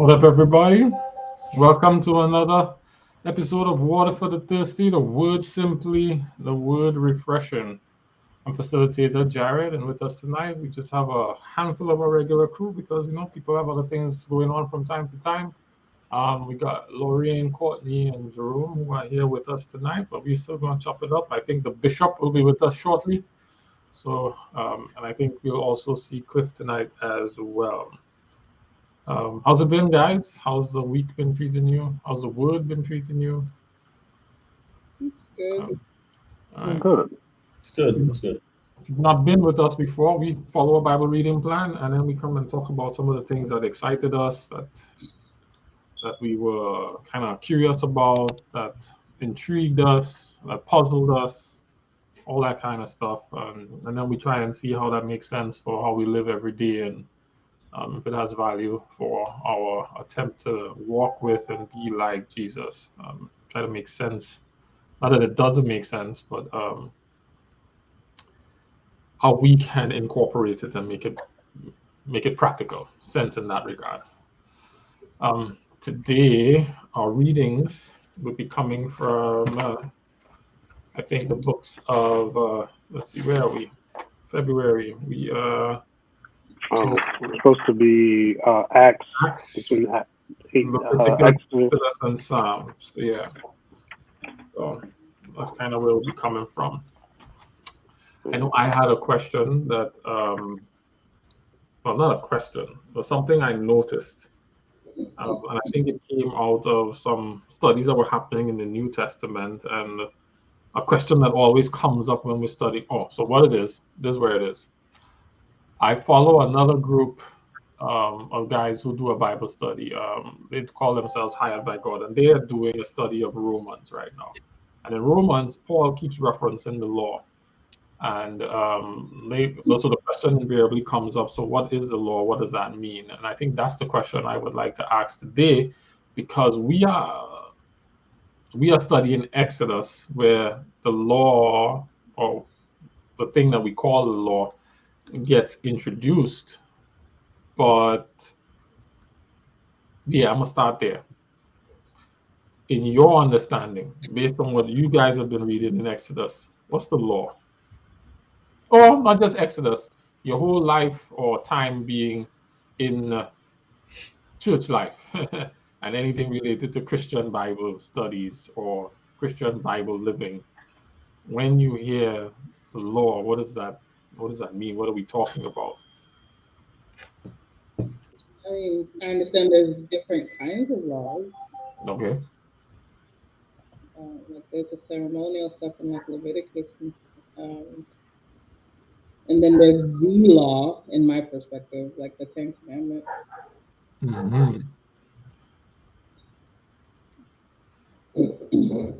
What up, everybody? Welcome to another episode of Water for the Thirsty, the word simply, the word refreshing. I'm facilitator Jared, and with us tonight, we just have a handful of our regular crew because, people have other things going on from time to time. We got Lorian, Courtney, and Jerome who are here with us tonight, but we're still going to chop it up. I think the Bishop will be with us shortly. So, and I think we'll also see Cliff tonight as well. How's it been, guys? How's the week been treating you? How's the word been treating you? It's good. All right. Good. It's good. It's good. If you've not been with us before, we follow a Bible reading plan, and then we come and talk about some of the things that excited us, that we were kind of curious about, that intrigued us, that puzzled us, all that kind of stuff. And then we try and see how that makes sense for how we live every day, and if it has value for our attempt to walk with and be like Jesus. Try to make sense. Not that it doesn't make sense, but how we can incorporate it and make it practical sense in that regard. Today, our readings will be coming from, I think, the books of, let's see, where are we? February. It's supposed to be Acts Acts, between Leviticus, Exodus. Exodus, and Psalms. Yeah. So that's kind of where we'll be coming from. I know I had a question that, well, not a question, but something I noticed. And I think it came out of some studies that were happening in the New Testament. And a question that always comes up when we study. Oh, so what it is, this is where it is. I follow another group of guys who do a Bible study. They call themselves Hired by God, and they are doing a study of Romans right now. And in Romans, Paul keeps referencing the law. And so the question invariably comes up, so what is the law? What does that mean? And I think that's the question I would like to ask today, because we are studying Exodus, where the law, or the thing that we call the law, gets introduced. But yeah, I'm gonna start there. In your understanding, based on what you guys have been reading in Exodus, what's the law? Or not just Exodus, your whole life or time being in church life and anything related to Christian Bible studies or Christian Bible living. When you hear the law, what does that mean? What are we talking about? I mean, I understand there's different kinds of laws. Okay. Like there's the ceremonial stuff in like Leviticus, um, and then there's the law, in my perspective, like the Ten Commandments. Mm-hmm.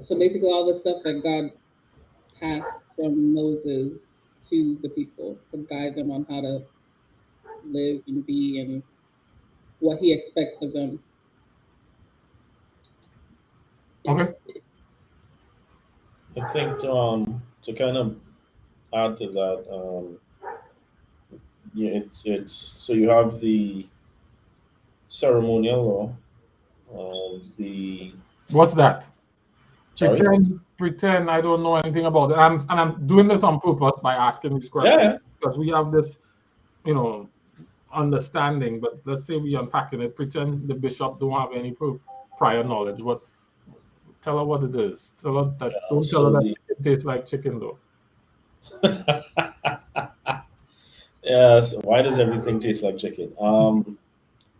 So basically, all the stuff that God passed from Moses to the people to guide them on how to live and be and what He expects of them. Okay. I think to kind of add to that, yeah, it's so you have the ceremonial law, the What's that? sorry, Pretend I don't know anything about it. I'm doing this on purpose by asking these questions yeah, because we have this, you know, understanding. But let's say we unpacking it. Pretend the bishop don't have any prior knowledge. What? Tell her what it is. Tell her that. yeah. Don't tell her So that the it tastes like chicken though. yes, why does everything taste like chicken?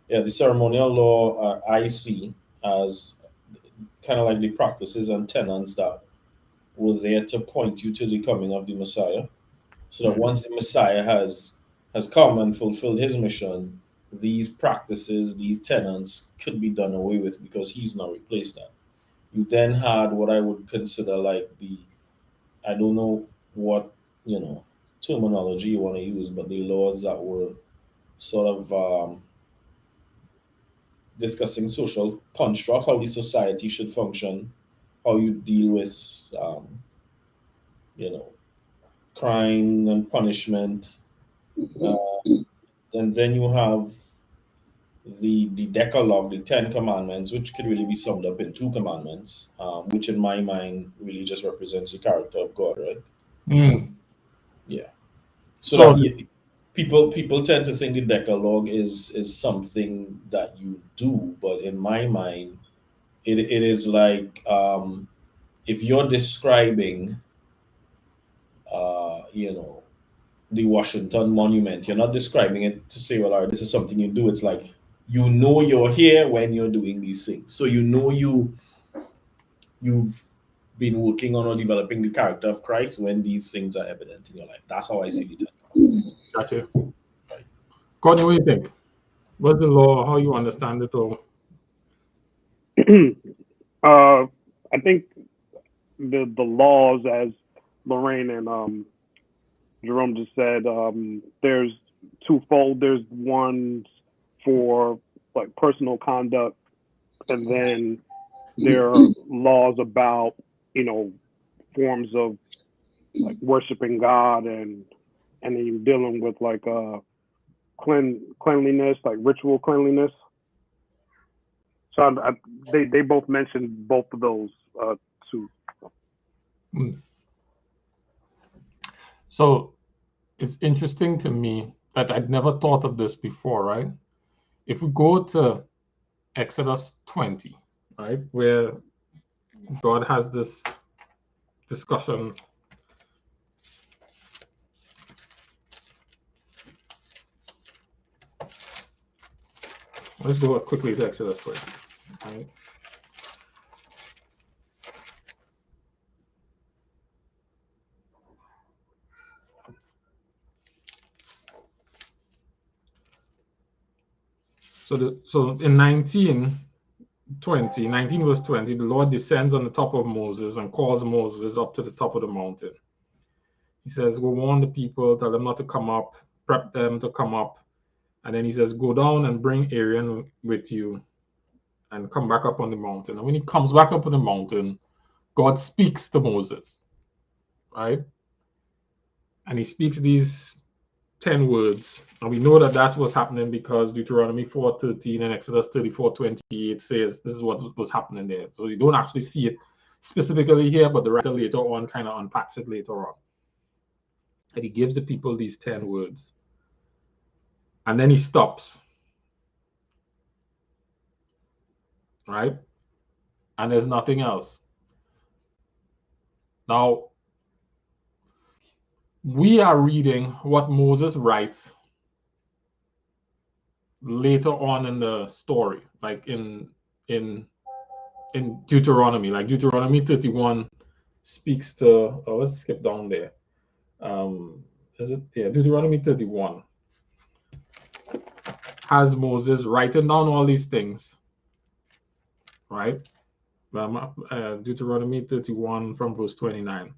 Yeah, the ceremonial law I see as kind of like the practices and tenets that were there to point you to the coming of the Messiah, so that once the Messiah has come and fulfilled his mission, these practices, these tenets could be done away with because he's now replaced them. You then had what I would consider like the I don't know what terminology you want to use, but the laws that were sort of discussing social construct, how the society should function, how you deal with you know crime and punishment, uh, and then you have the Decalogue, the Ten Commandments, which could really be summed up in two commandments, which in my mind really just represents the character of God, right? Yeah. So So that people tend to think the Decalogue is something that you do, but in my mind, it is like if you're describing, the Washington Monument, you're not describing it to say, well, all right, this is something you do. It's like you know you're here when you're doing these things, so you know you've been working on or developing the character of Christ when these things are evident in your life. That's how I see the Ten. gotcha. Courtney, what do you think? What's the law? How you understand it? Or I think the laws, as Lorraine and Jerome just said, there's twofold. There's ones for like personal conduct, and then there are laws about, forms of like worshiping God, and then you're dealing with like cleanliness, like ritual cleanliness. So they both mentioned both of those too. so it's interesting to me that I'd never thought of this before, right? If we go to Exodus 20, right, where God has this discussion. Let's go quickly to Exodus 20. Right? So in 19 verse 20, the Lord descends on the top of Moses and calls Moses up to the top of the mountain. He says, go warn the people, tell them not to come up, prep them to come up. And then he says, go down and bring Aaron with you and come back up on the mountain. And when he comes back up on the mountain, God speaks to Moses, right? And he speaks these 10 words. And we know that that's what's happening because Deuteronomy 4:13 and Exodus 34:28 says this is what was happening there. So you don't actually see it specifically here, but the writer later on kind of unpacks it later on. And he gives the people these 10 words. And then he stops. Right? And there's nothing else. Now, we are reading what Moses writes later on in the story, like in Deuteronomy. Like Deuteronomy 31 speaks to, let's skip down there. Deuteronomy 31 has Moses writing down all these things, right? Deuteronomy 31 from verse 29.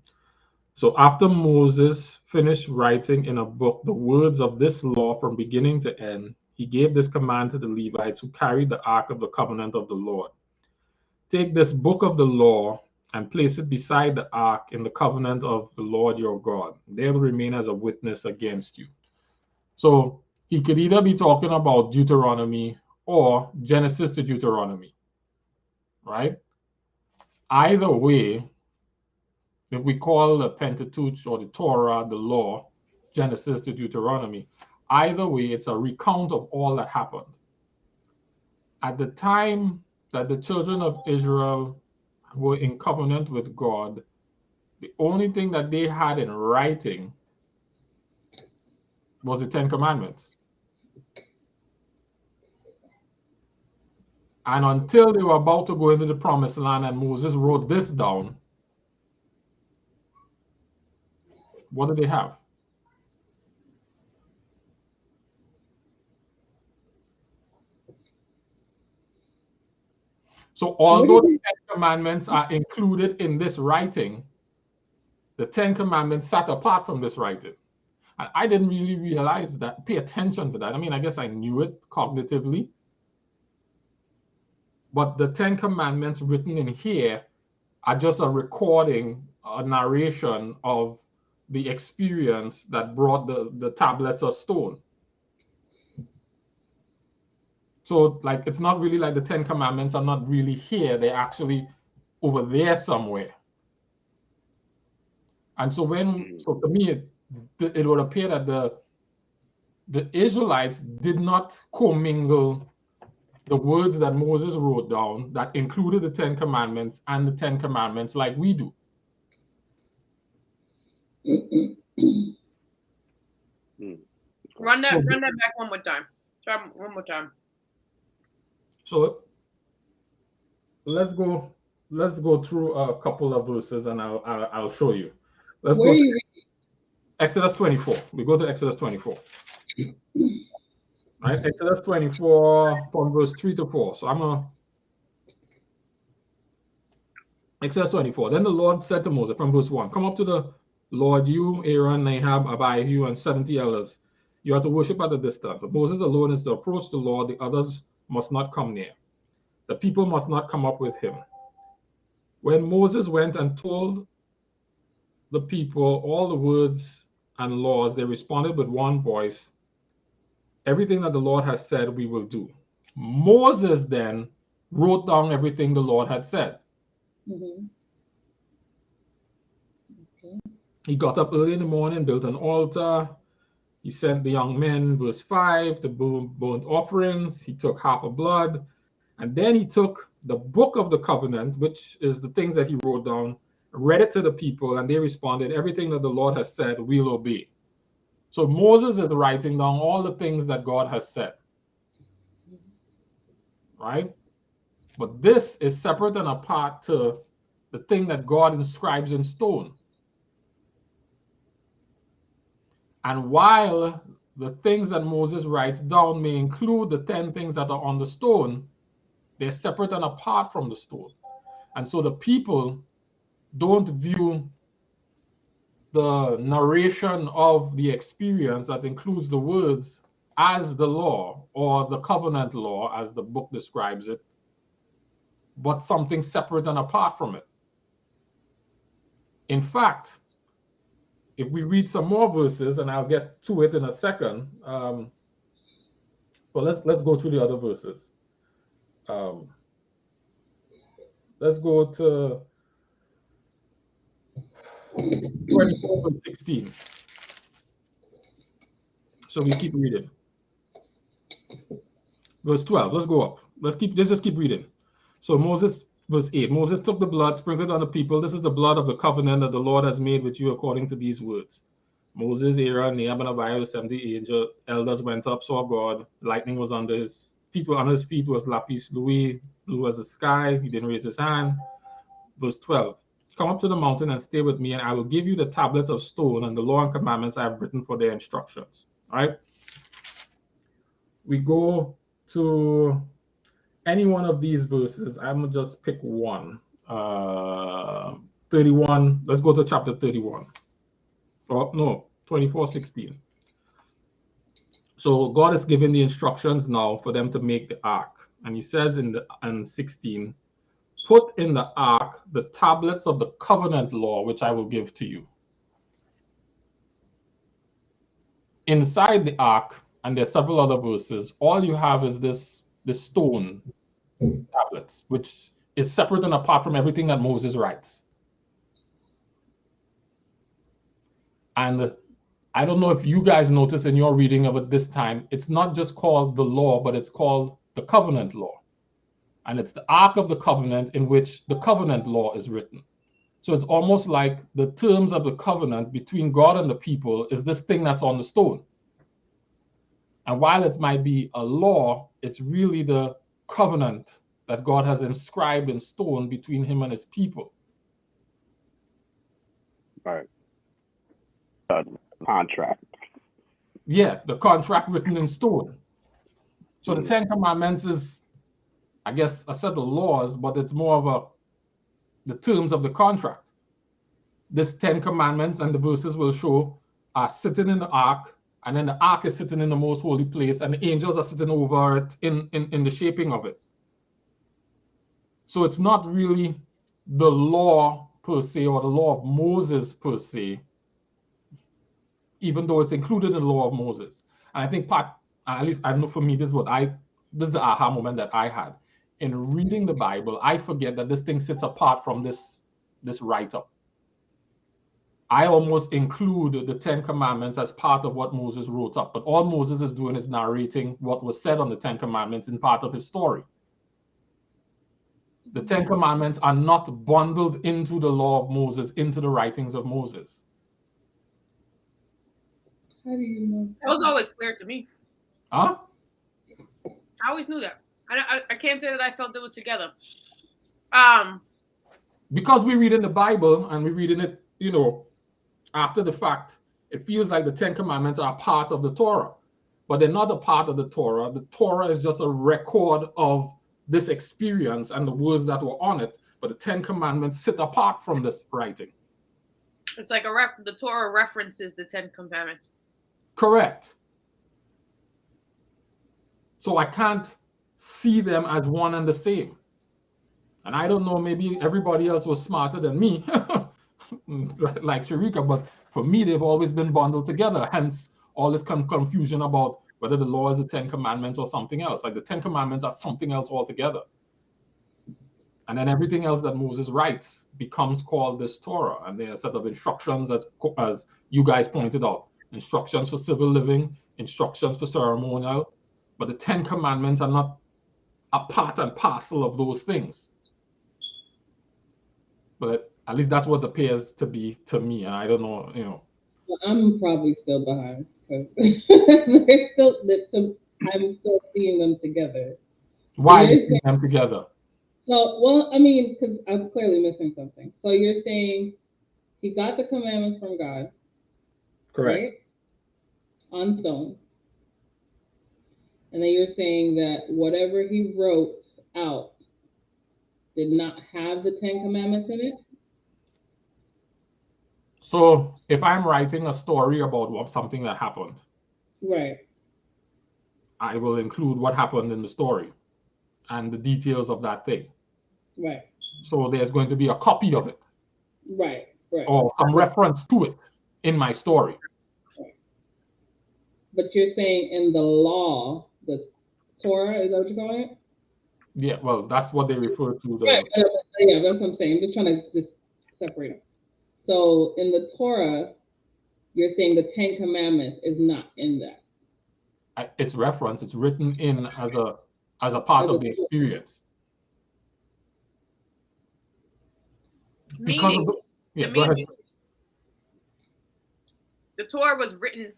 So after Moses finished writing in a book the words of this law from beginning to end, he gave this command to the Levites who carried the ark of the covenant of the Lord. Take this book of the law and place it beside the ark in the covenant of the Lord your God. They will remain as a witness against you. So he could either be talking about Deuteronomy or Genesis to Deuteronomy, right? Either way, if we call the Pentateuch or the Torah, the law, Genesis to Deuteronomy, either way, it's a recount of all that happened. At the time that the children of Israel were in covenant with God, the only thing that they had in writing was the Ten Commandments. And until they were about to go into the promised land and Moses wrote this down, what did they have? So although the Ten Commandments are included in this writing, the Ten Commandments sat apart from this writing. And I didn't really realize that, pay attention to that. I mean, I guess I knew it cognitively. But the Ten Commandments written in here are just a recording, a narration of the experience that brought the tablets of stone. So like it's not really like the Ten Commandments are not really here. They're actually over there somewhere. And so to me, it would appear that the Israelites did not commingle the words that Moses wrote down that included the Ten Commandments and the Ten Commandments like we do. Run that back one more time. Try one more time. So let's go through a couple of verses and I'll show you. Let's go to Exodus 24. We go to Exodus 24. Right? Exodus 24 from verse 3 to 4. So Exodus 24. Then the Lord said to Moses from verse 1, come up to the Lord, you, Aaron, Nahab, Abihu, and 70 elders. You are to worship at a distance. But Moses alone is to approach the Lord. The others must not come near. The people must not come up with him. When Moses went and told the people all the words and laws, they responded with one voice, everything that the Lord has said, we will do. Moses then wrote down everything the Lord had said. Mm-hmm. Okay. He got up early in the morning, built an altar. He sent the young men, verse 5, to burnt offerings. He took half of blood. And then he took the book of the covenant, which is the things that he wrote down, read it to the people, and they responded, everything that the Lord has said, we'll obey. So Moses is writing down all the things that God has said. Right? But this is separate and apart to the thing that God inscribes in stone. And while the things that Moses writes down may include the 10 things that are on the stone, they're separate and apart from the stone. And so the people don't view the narration of the experience that includes the words as the law or the covenant law, as the book describes it, but something separate and apart from it. In fact, if we read some more verses, and I'll get to it in a second, well, let's go through the other verses. Let's go to 24 and 16. So we keep reading. Verse 12, let's go up. Let's just keep reading. So Moses, verse 8, Moses took the blood, sprinkled on the people. This is the blood of the covenant that the Lord has made with you according to these words. Moses, Aaron, Nahab, and Abihu, the 70 elders went up, saw God. Lightning was under his feet. On his feet was lapis lazuli, blue as the sky. He didn't raise his hand. Verse 12, come up to the mountain and stay with me, and I will give you the tablet of stone and the law and commandments I have written for their instructions. All right? We go to any one of these verses. I'm going to just pick one. 31. Let's go to chapter 31. Oh, no, 24:16. So God is giving the instructions now for them to make the ark. And he says in 16, put in the ark the tablets of the covenant law, which I will give to you. Inside the ark, and there's several other verses, all you have is this stone tablets, which is separate and apart from everything that Moses writes. And I don't know if you guys notice in your reading of it this time, it's not just called the law, but it's called the covenant law. And it's the ark of the covenant in which the covenant law is written. So it's almost like the terms of the covenant between God and the people is this thing that's on the stone. And while it might be a law, it's really the covenant that God has inscribed in stone between him and his people. Right. Contract. Yeah, the contract written in stone. So the 10 Commandments is, I guess, a set of laws, but it's more of the terms of the contract. This 10 Commandments, and the verses will show, are sitting in the ark, and then the ark is sitting in the most holy place, and the angels are sitting over it in the shaping of it. So it's not really the law per se, or the law of Moses per se, even though it's included in the law of Moses. And I think at least I know for me, this is what I this is the aha moment that I had. In reading the Bible, I forget that this thing sits apart from this write-up. I almost include the 10 Commandments as part of what Moses wrote up, but all Moses is doing is narrating what was said on the 10 Commandments in part of his story. The 10 Commandments are not bundled into the law of Moses, into the writings of Moses. How do you know? That was always clear to me. Huh? I always knew that. I can't say that I felt it was together. Because we read in the Bible and we read in it, you know, after the fact, it feels like the 10 Commandments are part of the Torah, but they're not a part of the Torah. The Torah is just a record of this experience and the words that were on it, but the 10 Commandments sit apart from this writing. It's like the Torah references the 10 Commandments. Correct. So I can't see them as one and the same. And I don't know, maybe everybody else was smarter than me, like Sharika, but for me, they've always been bundled together. Hence, all this confusion about whether the law is the 10 Commandments or something else. Like the 10 Commandments are something else altogether. And then everything else that Moses writes becomes called this Torah. And there are a set of instructions, as you guys pointed out, instructions for civil living, instructions for ceremonial. But the 10 Commandments are not a part and parcel of those things. But at least that's what appears to be to me. And I don't know, you know. Well, I'm probably still behind. I'm still seeing them together. Why are you seeing them together? So, well, I mean, because I'm clearly missing something. So you're saying he got the commandments from God. Correct. Right? On stone. And then you're saying that whatever he wrote out did not have the 10 Commandments in it? So if I'm writing a story about something that happened, right, I will include what happened in the story and the details of that thing. Right. So there's going to be a copy of it. Right. Or some reference to it in my story. Right. But you're saying in the law, the Torah, is that what you're calling it? Yeah, well, that's what they refer to. Right. Yeah, that's what I'm saying. I'm just trying to just separate them. So in the Torah, you're saying the 10 Commandments is not in that. It's referenced. It's written in as a part of the experience. Meaning, go ahead. The Torah was written.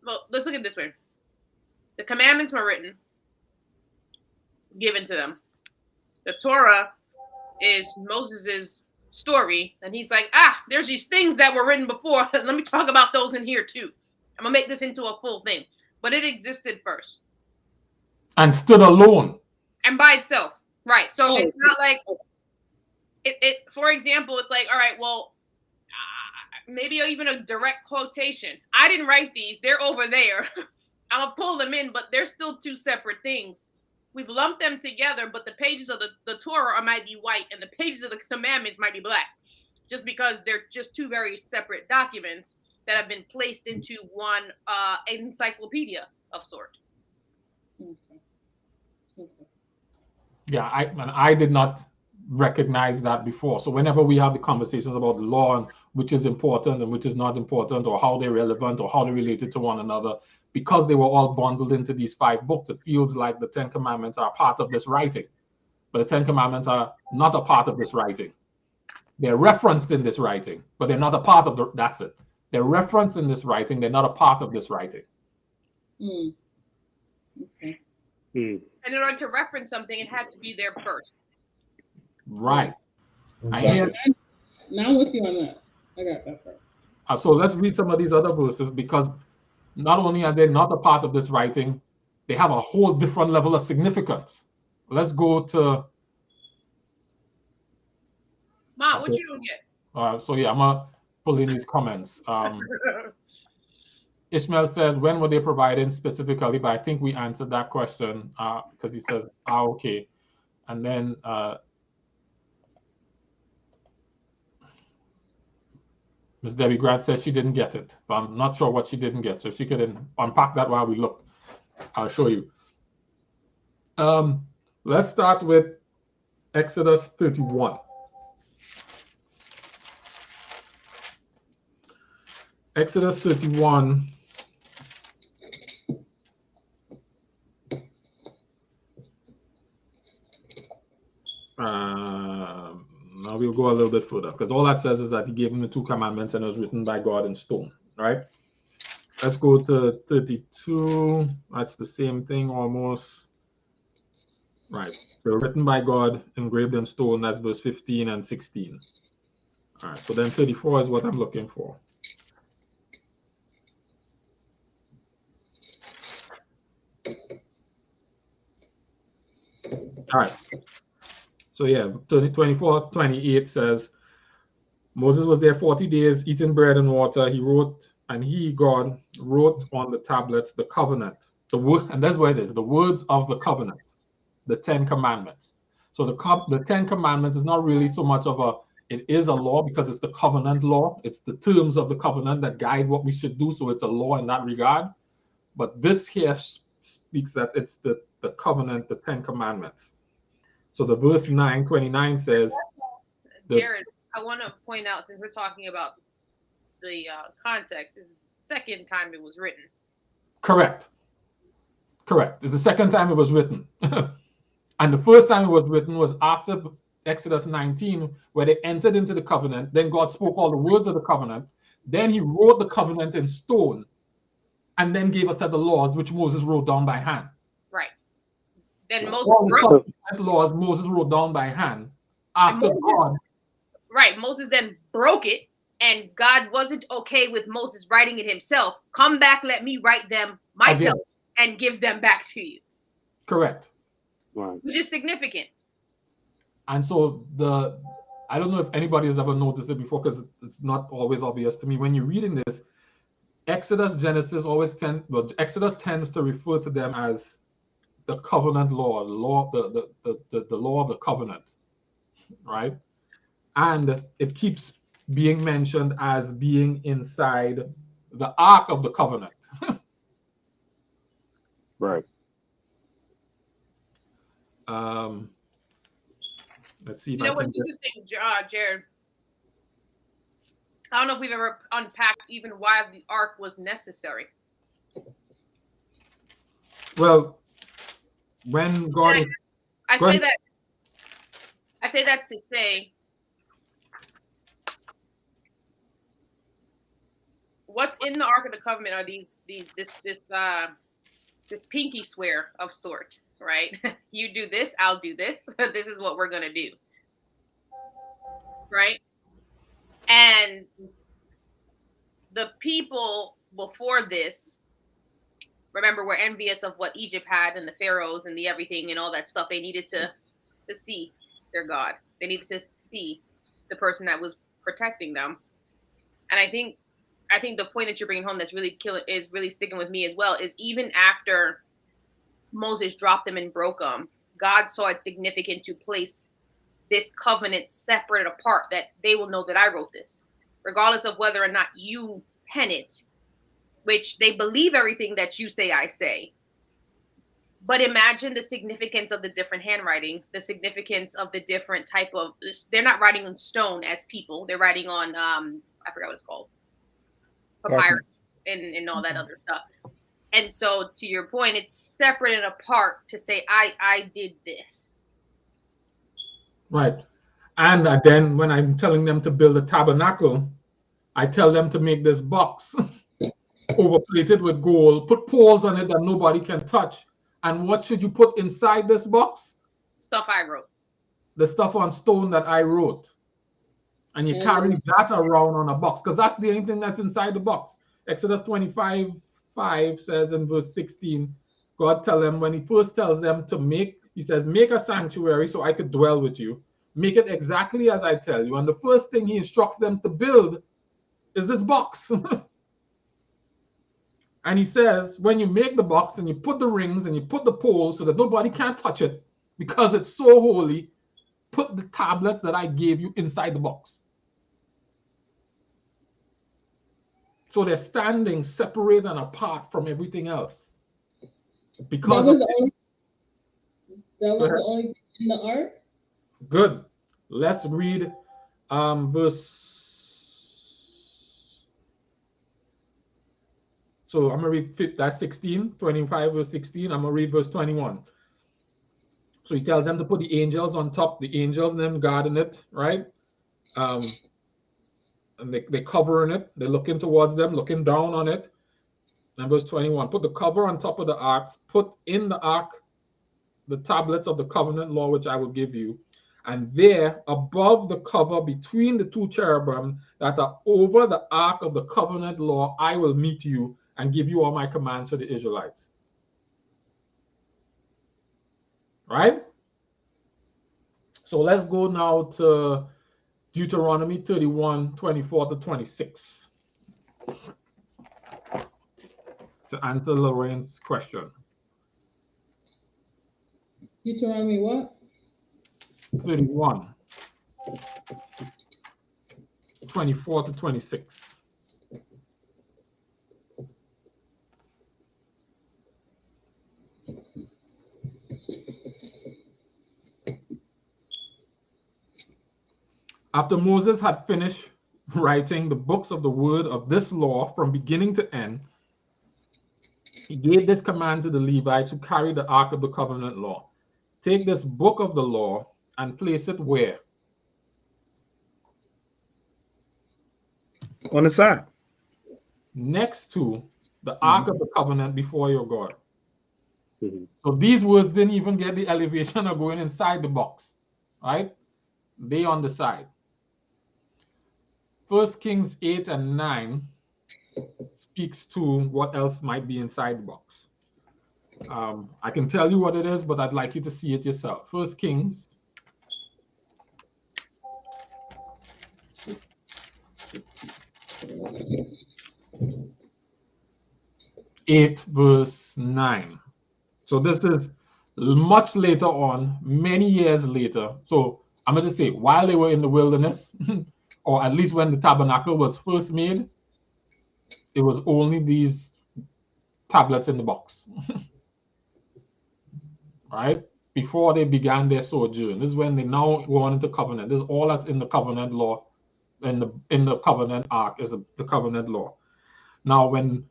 Well, let's look at it this way. The commandments were written, given to them. The Torah is Moses's story, and he's like, there's these things that were written before. Let me talk about those in here too. I'm gonna make this into a full thing. But it existed first. And stood alone. And by itself. Right. So it's not like it for example, it's like, all right, well, maybe even a direct quotation. I didn't write these, they're over there. I'm gonna pull them in, but they're still two separate things. We've lumped them together, but the pages of the Torah might be white and the pages of the commandments might be black, just because they're just two very separate documents that have been placed into one encyclopedia of sort. Yeah, I did not recognize that before. So whenever we have the conversations about the law and which is important and which is not important, or how they're relevant or how they're related to one another, because they were all bundled into these 5 books, it feels like the 10 Commandments are part of this writing. But the 10 Commandments are not a part of this writing. They're referenced in this writing, but they're not a part of that's it. They're referenced in this writing, they're not a part of this writing. Okay. And in order to reference something, it had to be there first. Right. Exactly. Now I'm with you on that. I got that part. So let's read some of these other verses, because not only are they not a part of this writing, they have a whole different level of significance. Let's go to... Mom, what you don't get? So yeah, I'm going to pull in these comments. Ishmael says, when were they providing specifically? But I think we answered that question because he says, okay. And then Ms. Debbie Grant says she didn't get it, but I'm not sure what she didn't get. So if she could unpack that while we look, I'll show you. Let's start with Exodus 31. Exodus 31. Now we'll go a little bit further because all that says is that he gave him the 2 commandments and it was written by God in stone, right? Let's go to 32. That's the same thing almost. Right. They were written by God, engraved in stone. That's verse 15 and 16. All right. So then 34 is what I'm looking for. All right. So yeah, 24, 28 says, Moses was there 40 days eating bread and water. He wrote, and he, God, wrote on the tablets the covenant. The word, and that's what it is, the words of the covenant, the 10 commandments. So the 10 commandments is not really so much of it is a law because it's the covenant law. It's the terms of the covenant that guide what we should do. So it's a law in that regard. But this here speaks that it's the covenant, the 10 commandments. So the verse 29 says, Jared, I want to point out, since we're talking about the context, this is the second time it was written. Correct. It's the second time it was written. And the first time it was written was after Exodus 19, where they entered into the covenant. Then God spoke all the words of the covenant. Then he wrote the covenant in stone and then gave a set of laws, which Moses wrote down by hand. Right. Then So Moses all the wrote laws Moses wrote down by hand after God. Right. Moses then broke it, and God wasn't okay with Moses writing it himself. Come back, let me write them myself and give them back to you. Correct. Right. Which is significant. And so I don't know if anybody has ever noticed it before because it's not always obvious to me. When you're reading this, Exodus, Genesis Exodus tends to refer to them as the covenant law, the law of the covenant, right? And it keeps being mentioned as being inside the Ark of the Covenant. Right. What's Let's see if I can interesting, Jared? I don't know if we've ever unpacked even why the ark was necessary. Well, when God I say that to say what's in the Ark of the Covenant are this pinky swear of sort, right? You do this, I'll do this. This is what we're gonna do, right? And the people before this, remember, were envious of what Egypt had and the pharaohs and the everything and all that stuff. They needed to see their God. They needed to see the person that was protecting them. And I think the point that you're bringing home that's really is really sticking with me as well is even after Moses dropped them and broke them, God saw it significant to place this covenant separate apart, that they will know that I wrote this, regardless of whether or not you pen it, which they believe everything that you say, I say. But imagine the significance of the different handwriting, the significance of the different type of, they're not writing on stone as people. They're writing on, I forgot what it's called, papyrus and all that other stuff. And so to your point, it's separate and apart to say, I did this. Right. And then when I'm telling them to build a tabernacle, I tell them to make this box overplated with gold, put poles on it that nobody can touch. And what should you put inside this box? Stuff I wrote. The stuff on stone that I wrote. And you carry that around on a box because that's the only thing that's inside the box. Exodus 25:5 says in verse 16, God tell them when he first tells them to make, he says, make a sanctuary so I could dwell with you. Make it exactly as I tell you. And the first thing he instructs them to build is this box. And he says, when you make the box and you put the rings and you put the poles so that nobody can touch it because it's so holy, put the tablets that I gave you inside the box. So they're standing separate and apart from everything else. Because That was the only thing in the ark? Good. Let's read verse. So I'm going to read that's 16, 25 verse 16. I'm going to read verse 21. So he tells them to put the angels on top, the angels and them guarding it, right? And they covering it. They're looking towards them, looking down on it. And verse 21, put the cover on top of the ark, put in the ark the tablets of the covenant law which I will give you. And there, above the cover between the two cherubim that are over the ark of the covenant law, I will meet you and give you all my commands to the Israelites. Right? So let's go now to Deuteronomy 31, 24 to 26 to answer Lorraine's question. Deuteronomy what? 31, 24 to 26. After Moses had finished writing the books of the word of this law from beginning to end, he gave this command to the Levites who carried the ark of the covenant law. Take this book of the law and place it where? On the side. Next to the ark of the covenant before your God. Mhm. So these words didn't even get the elevation of going inside the box, right? They on the side. 1 Kings 8 and 9 speaks to what else might be inside the box. I can tell you what it is, but I'd like you to see it yourself. 1 Kings 8 verse 9. So this is much later on, many years later. So I'm going to say while they were in the wilderness, or at least when the tabernacle was first made, it was only these tablets in the box. Right? Before they began their sojourn. This is when they now go on into covenant. This is all that's in the covenant law, in the covenant ark is the covenant law. Now, when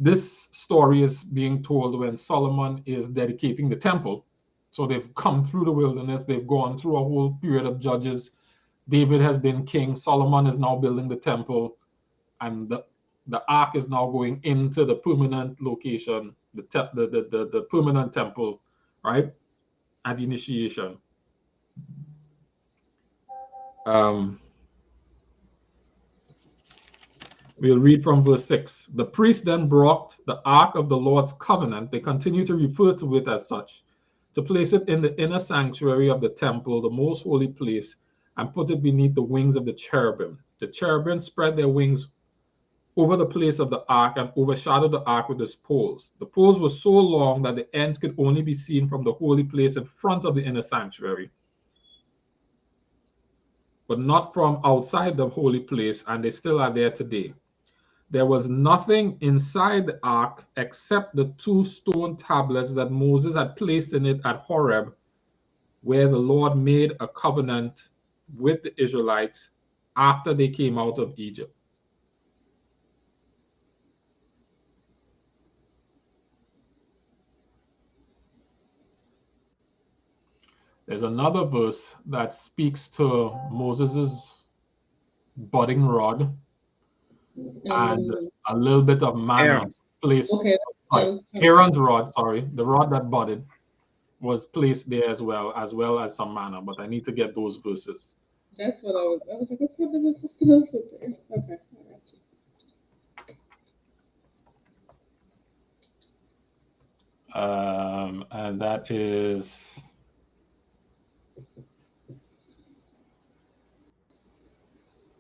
this story is being told when Solomon is dedicating the temple, so they've come through the wilderness, they've gone through a whole period of judges. David has been king, Solomon is now building the temple, and the ark is now going into the permanent location, the permanent temple, right? At the initiation. We'll read from verse 6. The priest then brought the ark of the Lord's covenant, they continue to refer to it as such, to place it in the inner sanctuary of the temple, the most holy place, and put it beneath the wings of the cherubim. The cherubim spread their wings over the place of the ark and overshadowed the ark with its poles. The poles were so long that the ends could only be seen from the holy place in front of the inner sanctuary, but not from outside the holy place, and they still are there today. There was nothing inside the ark except the 2 stone tablets that Moses had placed in it at Horeb, where the Lord made a covenant with the Israelites after they came out of Egypt. There's another verse that speaks to Moses's budding rod and a little bit of manna placed. Okay. Aaron's rod, sorry, the rod that budded was placed there as well as some manna, but I need to get those verses. That's what I was like, okay, there was something else in there. Okay, I got you. And that is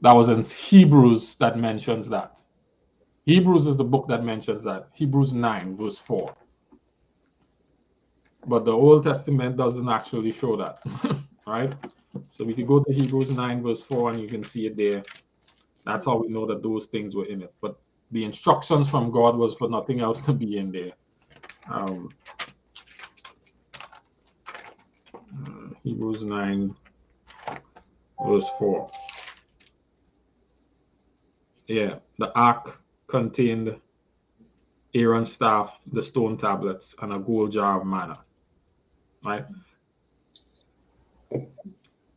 in Hebrews that mentions that. Hebrews is the book that mentions that. Hebrews 9 verse 4. But the Old Testament doesn't actually show that, right? So we could go to Hebrews 9 verse 4 and you can see it there. That's how we know that those things were in it. But the instructions from God was for nothing else to be in there. Hebrews 9, verse 4. Yeah, the ark contained Aaron's staff, the stone tablets, and a gold jar of manna. Right?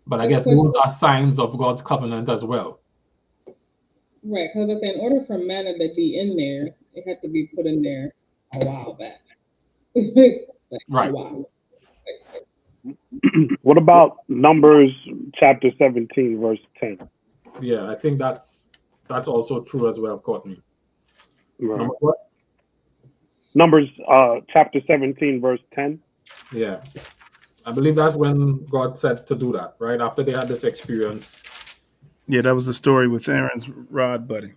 But I guess those are signs of God's covenant as well. Right, because I was saying, in order for manna to be in there, it had to be put in there a while back. Right. A while. What about Numbers chapter 17, verse 10? Yeah, I think that's also true as well, Courtney. Right. Number what? Numbers chapter 17, verse 10. Yeah. I believe that's when God said to do that, right? After they had this experience. Yeah, that was the story with Aaron's rod budding.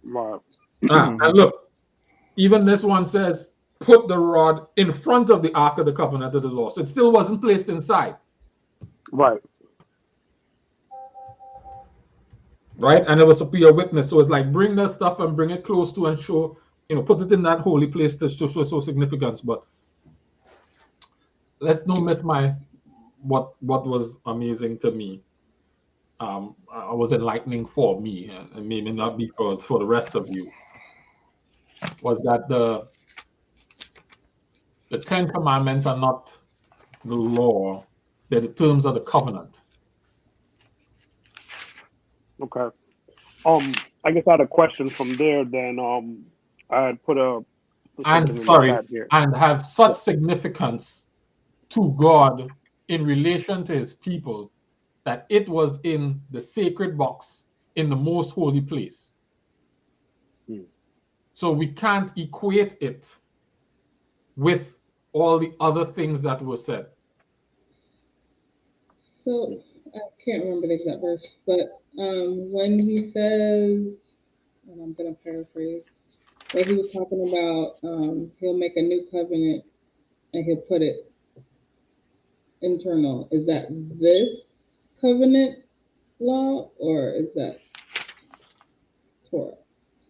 Right. And look, even this one says, put the rod in front of the ark of the covenant of the law. So it still wasn't placed inside. Right. Right? And it was to be a witness. So it's like bring the stuff and bring it close to and show, put it in that holy place to show significance. But let's not miss what was amazing to me. I was enlightening for me, and maybe not be for the rest of you, was that the Ten Commandments are not the law, they're the terms of the covenant. Okay. I guess I had a question from there. Then I had put and have such significance to God in relation to His people that it was in the sacred box in the most holy place. So we can't equate it with all the other things that were said. So I can't remember the exact verse, but when he says, and I'm gonna paraphrase, where he was talking about he'll make a new covenant and he'll put it internal. Is that this covenant law or is that Torah?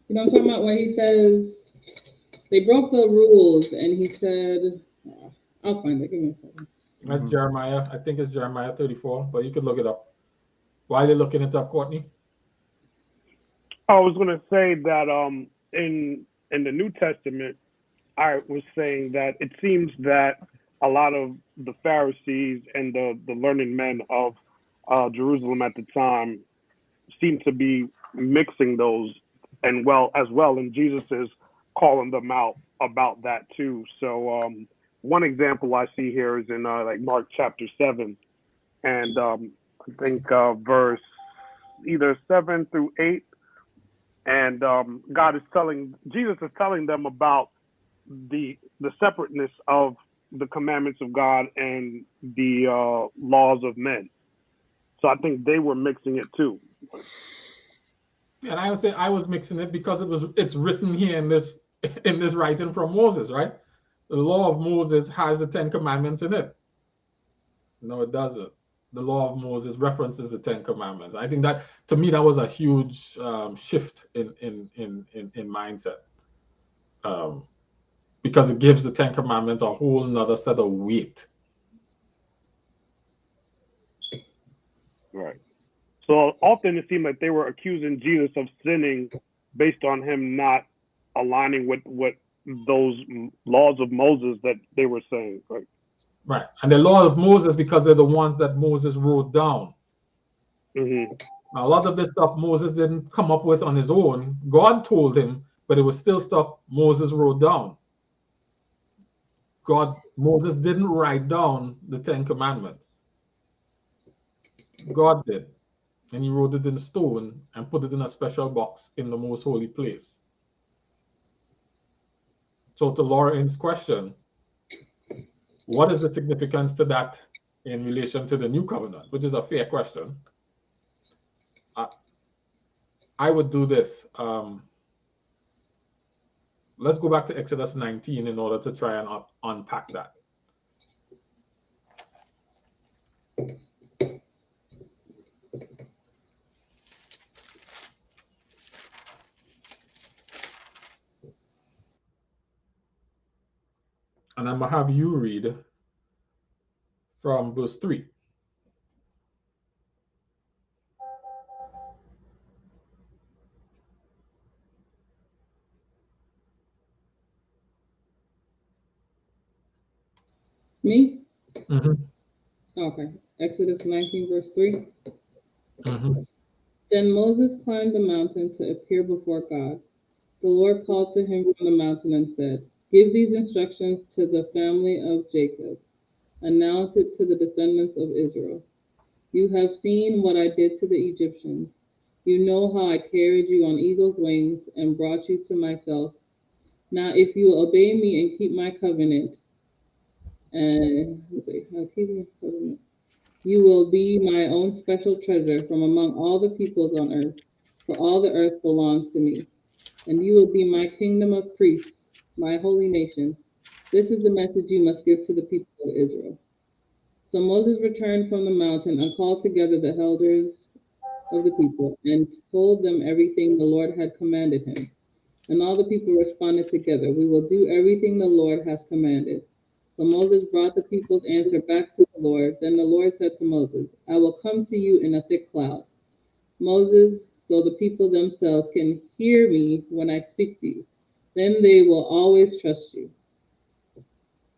You know what I'm talking about? Where he says they broke the rules and he said, I'll find it. Give me a second. That's Jeremiah. I think it's Jeremiah 34, but you could look it up. While you're looking it up, Courtney? I was going to say that in the New Testament, I was saying that it seems that a lot of the Pharisees and the learned men of Jerusalem at the time seem to be mixing those and Jesus is calling them out about that too. So one example I see here is in like Mark chapter 7, and I think verse either 7 through 8, and Jesus is telling them about the separateness of the commandments of God and the laws of men. So I think they were mixing it too. And I would say I was mixing it because it's written here in this writing from Moses, right? The law of Moses has the 10 Commandments in it. No, it doesn't. The law of Moses references the 10 Commandments. I think that, to me, that was a huge shift in mindset, because it gives the 10 Commandments a whole nother set of weight. Right. So often it seemed like they were accusing Jesus of sinning based on him not aligning with what those laws of Moses that they were saying. Right. And the law of Moses, because they're the ones that Moses wrote down. Mm-hmm. Now, a lot of this stuff Moses didn't come up with on his own. God told him, but it was still stuff Moses wrote down. Moses didn't write down the 10 Commandments. God did. And he wrote it in stone and put it in a special box in the most holy place. So to Lauren's question, what is the significance to that in relation to the new covenant, which is a fair question. I would do this. Let's go back to Exodus 19 in order to try and unpack that. And I'm going to have you read from verse 3. Me? Mm-hmm. Okay. Exodus 19, verse 3. Mm-hmm. Then Moses climbed the mountain to appear before God. The Lord called to him from the mountain and said, "Give these instructions to the family of Jacob. Announce it to the descendants of Israel. You have seen what I did to the Egyptians. You know how I carried you on eagle's wings and brought you to myself. Now, if you will obey me and keep my covenant, you will be my own special treasure from among all the peoples on earth, for all the earth belongs to me. And you will be my kingdom of priests, my holy nation. This is the message you must give to the people of Israel." So Moses returned from the mountain and called together the elders of the people and told them everything the Lord had commanded him. And all the people responded together, "We will do everything the Lord has commanded." So Moses brought the people's answer back to the Lord. Then the Lord said to Moses, "I will come to you in a thick cloud, Moses, so the people themselves can hear me when I speak to you. Then they will always trust you."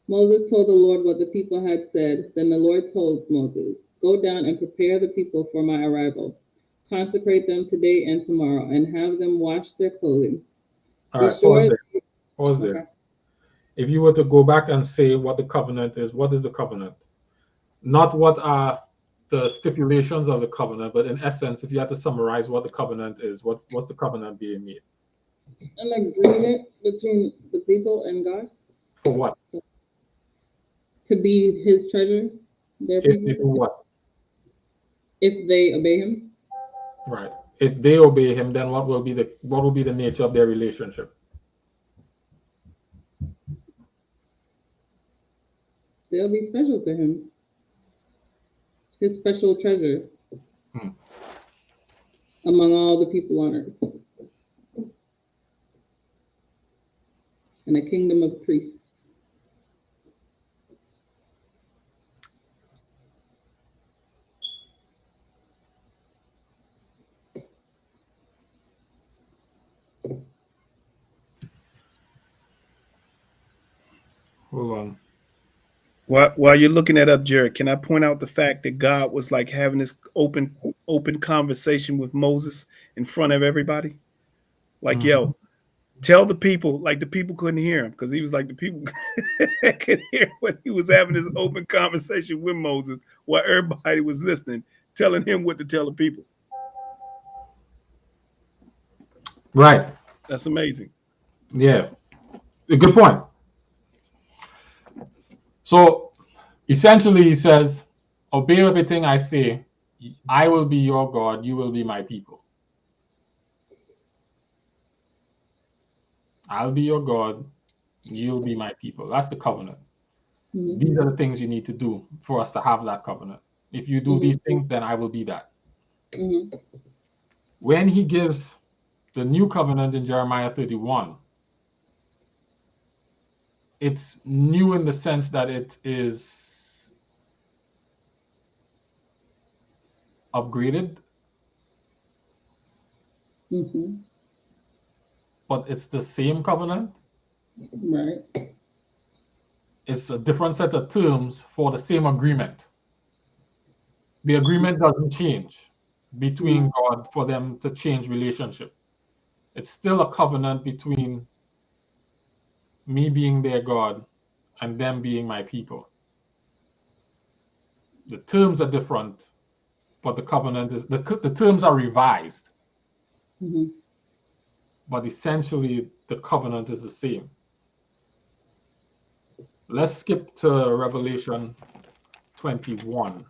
Moses told the Lord what the people had said. Then the Lord told Moses, "Go down and prepare the people for my arrival. Consecrate them today and tomorrow, and have them wash their clothing. All Be right, sure." pause there. Pause Okay. there. If you were to go back and say what the covenant is, what is the covenant? Not what are the stipulations of the covenant, but in essence, if you had to summarize what the covenant is, what's the covenant being made? An agreement between the people and God For what? to be his treasure, their If they do people, what? if they obey him. Right. If they obey him, then what will be the nature of their relationship? They'll be special to him, his special treasure among all the people on earth, and a kingdom of priests. Hold on. While you're looking that up, Jared, can I point out the fact that God was like having this open conversation with Moses in front of everybody? Like, yo, tell the people, like the people couldn't hear him because he was like the people could hear when he was having this open conversation with Moses while everybody was listening, telling him what to tell the people. Right. That's amazing. Yeah. A good point. So essentially, he says, "Obey everything I say. I will be your God. You will be my people. I'll be your God. You'll be my people." That's the covenant. Mm-hmm. These are the things you need to do for us to have that covenant. If you do these things, then I will be that. Mm-hmm. When he gives the new covenant in Jeremiah 31, it's new in the sense that it is upgraded, but it's the same covenant. Right. It's a different set of terms for the same agreement. The agreement doesn't change between God for them to change relationship. It's still a covenant between me being their God and them being my people. The terms are different, but the covenant is the terms are revised. But essentially the covenant is the same. Let's skip to Revelation 21.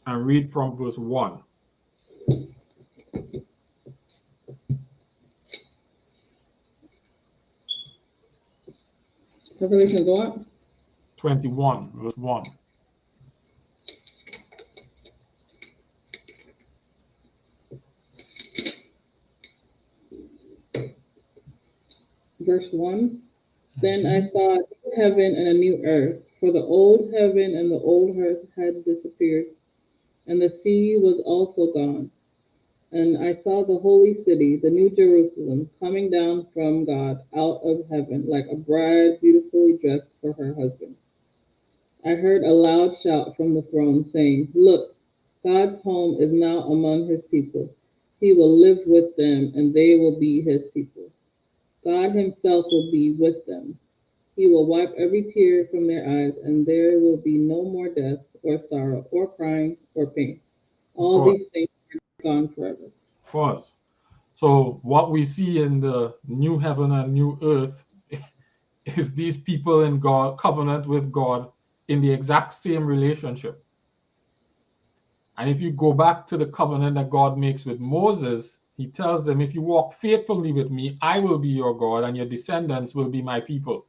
And read from verse 1. Revelation what? 21, verse 1. Verse 1. Then I saw a new heaven and a new earth, for the old heaven and the old earth had disappeared, and the sea was also gone. And I saw the holy city, the new Jerusalem, coming down from God out of heaven, like a bride beautifully dressed for her husband. I heard a loud shout from the throne saying, "Look, God's home is now among his people. He will live with them, and they will be his people. God himself will be with them. He will wipe every tear from their eyes, and there will be no more death, or sorrow, or crying, or pain. All these things are gone forever." Pause. So what we see in the new heaven and new earth is these people in God, covenant with God in the exact same relationship. And if you go back to the covenant that God makes with Moses, he tells them, if you walk faithfully with me, I will be your God and your descendants will be my people.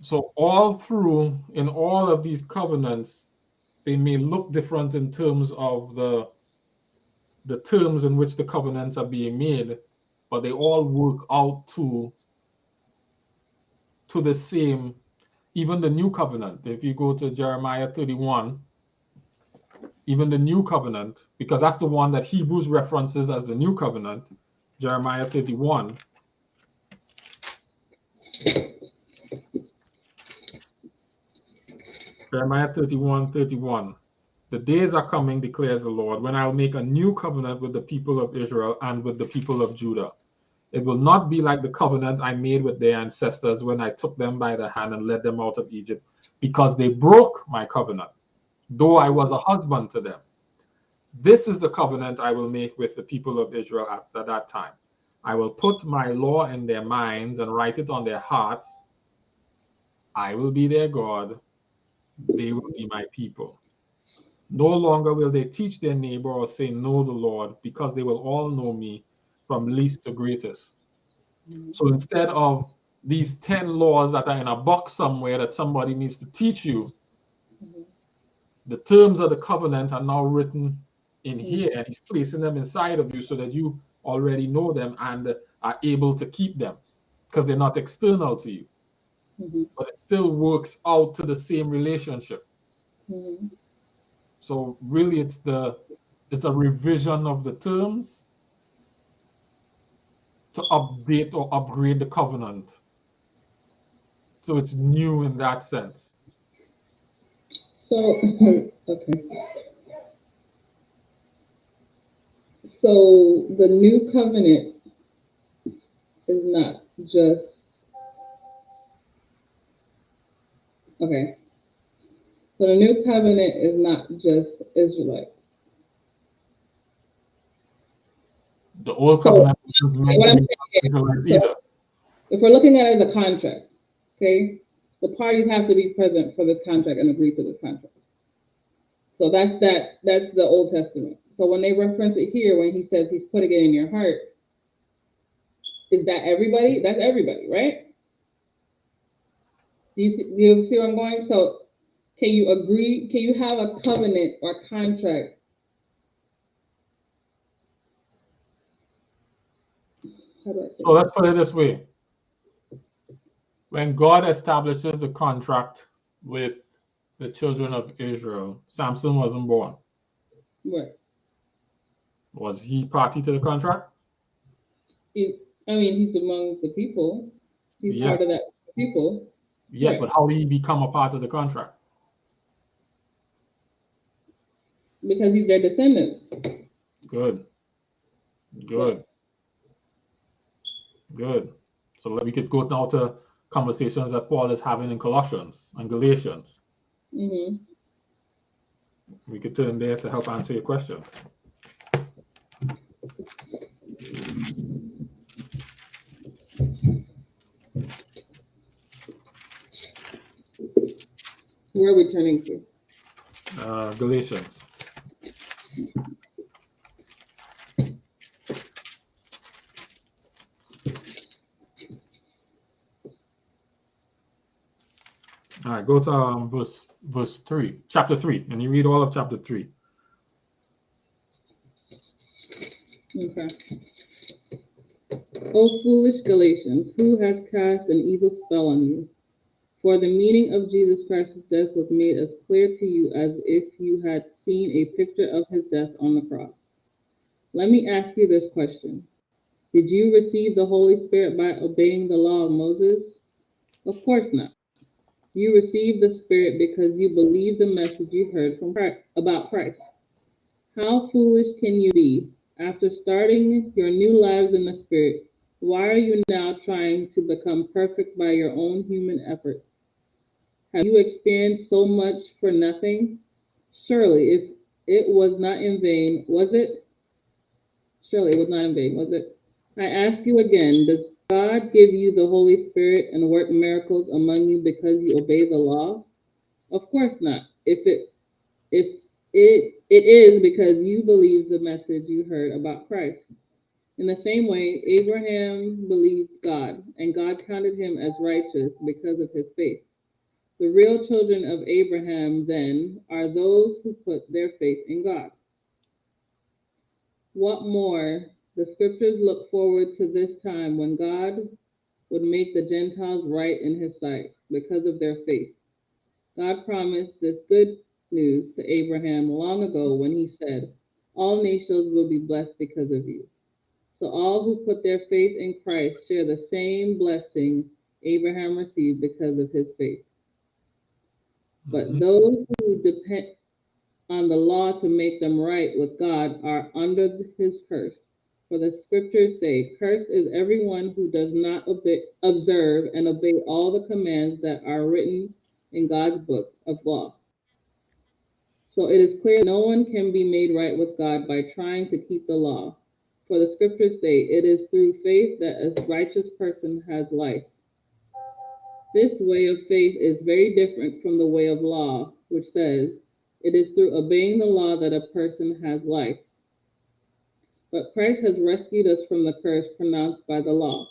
So all through, in all of these covenants, they may look different in terms of the terms in which the covenants are being made, but they all work out to the same. Even the new covenant, if you go to Jeremiah 31, even the new covenant, because that's the one that Hebrews references as the new covenant, Jeremiah 31. Jeremiah 31:31. The days are coming, declares the Lord, when I'll make a new covenant with the people of Israel and with the people of Judah. It will not be like the covenant I made with their ancestors when I took them by the hand and led them out of Egypt, because they broke my covenant, though I was a husband to them. This is the covenant I will make with the people of Israel at that time. I will put my law in their minds and write it on their hearts. I will be their God. They will be my people. No longer will they teach their neighbor or say, know the Lord, because they will all know me from least to greatest. So instead of these 10 laws that are in a box somewhere that somebody needs to teach you, the terms of the covenant are now written in here, and he's placing them inside of you so that you already know them and are able to keep them because they're not external to you. But it still works out to the same relationship. So really it's a revision of the terms to update or upgrade the covenant. So it's new in that sense. So, okay. So the new covenant is not just, okay. So the new covenant is not just Israelites. The old covenant isn't meant to be Israelites either. If we're looking at it as a contract, okay, the parties have to be present for this contract and agree to this contract. So that's the Old Testament. So when they reference it here, when he says he's putting it in your heart, is that everybody? That's everybody, right? Do you see where I'm going? So can you agree? Can you have a covenant or contract? So let's put it this way. When God establishes the contract with the children of Israel, Samson wasn't born. Right. Was he party to the contract? He's among the people. He's part of that people. Yes, right. But how did he become a part of the contract? Because he's their descendants. Good. So we could go now to conversations that Paul is having in Colossians and Galatians. We could turn there to help answer your question. Where are we turning to? Galatians. All right, go to verse 3, chapter 3, and you read all of chapter 3. Okay. O foolish Galatians, who has cast an evil spell on you? For the meaning of Jesus Christ's death was made as clear to you as if you had seen a picture of his death on the cross. Let me ask you this question. Did you receive the Holy Spirit by obeying the law of Moses? Of course not. You received the Spirit because you believed the message you heard from Christ, about Christ. How foolish can you be? After starting your new lives in the Spirit, why are you now trying to become perfect by your own human effort? Have you experienced so much for nothing? Surely, if it was not in vain, was it? Surely it was not in vain, was it? I ask you again, does God give you the Holy Spirit and work miracles among you because you obey the law? Of course not. If it is because you believe the message you heard about Christ. In the same way, Abraham believed God, and God counted him as righteous because of his faith. The real children of Abraham, then, are those who put their faith in God. What more, the scriptures look forward to this time when God would make the Gentiles right in his sight because of their faith. God promised this good news to Abraham long ago when he said, "All nations will be blessed because of you." So all who put their faith in Christ share the same blessing Abraham received because of his faith. But those who depend on the law to make them right with God are under his curse. For the scriptures say, "Cursed is everyone who does not observe and obey all the commands that are written in God's book of law." So it is clear no one can be made right with God by trying to keep the law. For the scriptures say, "It is through faith that a righteous person has life." This way of faith is very different from the way of law, which says, "It is through obeying the law that a person has life." But Christ has rescued us from the curse pronounced by the law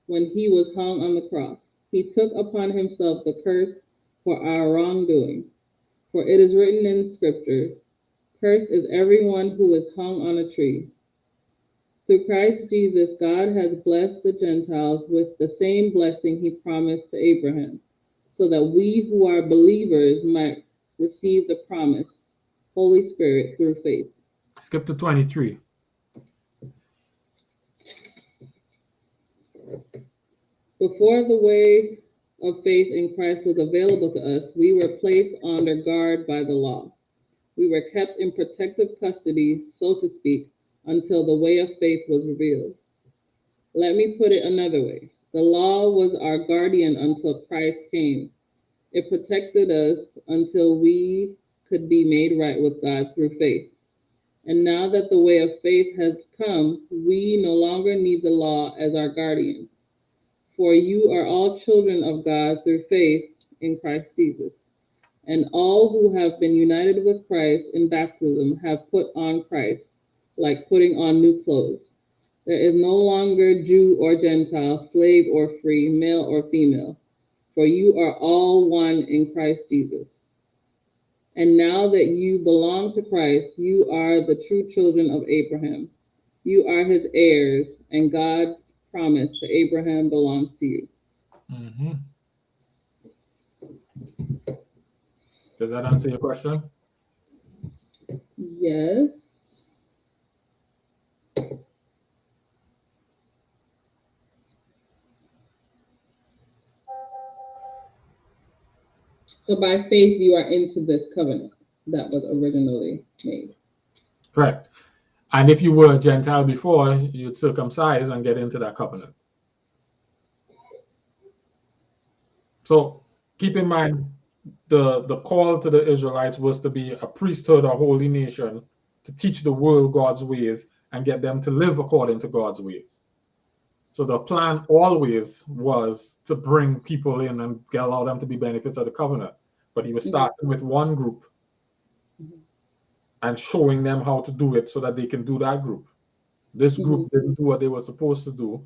when he was hung on the cross. He took upon himself the curse for our wrongdoing. For it is written in Scripture, "Cursed is everyone who is hung on a tree." Through Christ Jesus, God has blessed the Gentiles with the same blessing he promised to Abraham, so that we who are believers might receive the promised Holy Spirit through faith. Skip to 23. Before the way of faith in Christ was available to us, we were placed under guard by the law. We were kept in protective custody, so to speak, until the way of faith was revealed. Let me put it another way. The law was our guardian until Christ came. It protected us until we could be made right with God through faith. And now that the way of faith has come, we no longer need the law as our guardian. For you are all children of God through faith in Christ Jesus. And all who have been united with Christ in baptism have put on Christ, like putting on new clothes. There is no longer Jew or Gentile, slave or free, male or female, for you are all one in Christ Jesus. And now that you belong to Christ, you are the true children of Abraham. You are his heirs, and God's promise to Abraham belongs to you. Mm-hmm. Does that answer your question? Yes. So by faith, you are into this covenant that was originally made. Correct. And if you were a Gentile before, you'd circumcise and get into that covenant. So keep in mind, the call to the Israelites was to be a priesthood, a holy nation, to teach the world God's ways and get them to live according to God's ways. So the plan always was to bring people in and allow them to be benefits of the covenant. But he was starting with one group and showing them how to do it so that they can do that group. This group didn't do what they were supposed to do.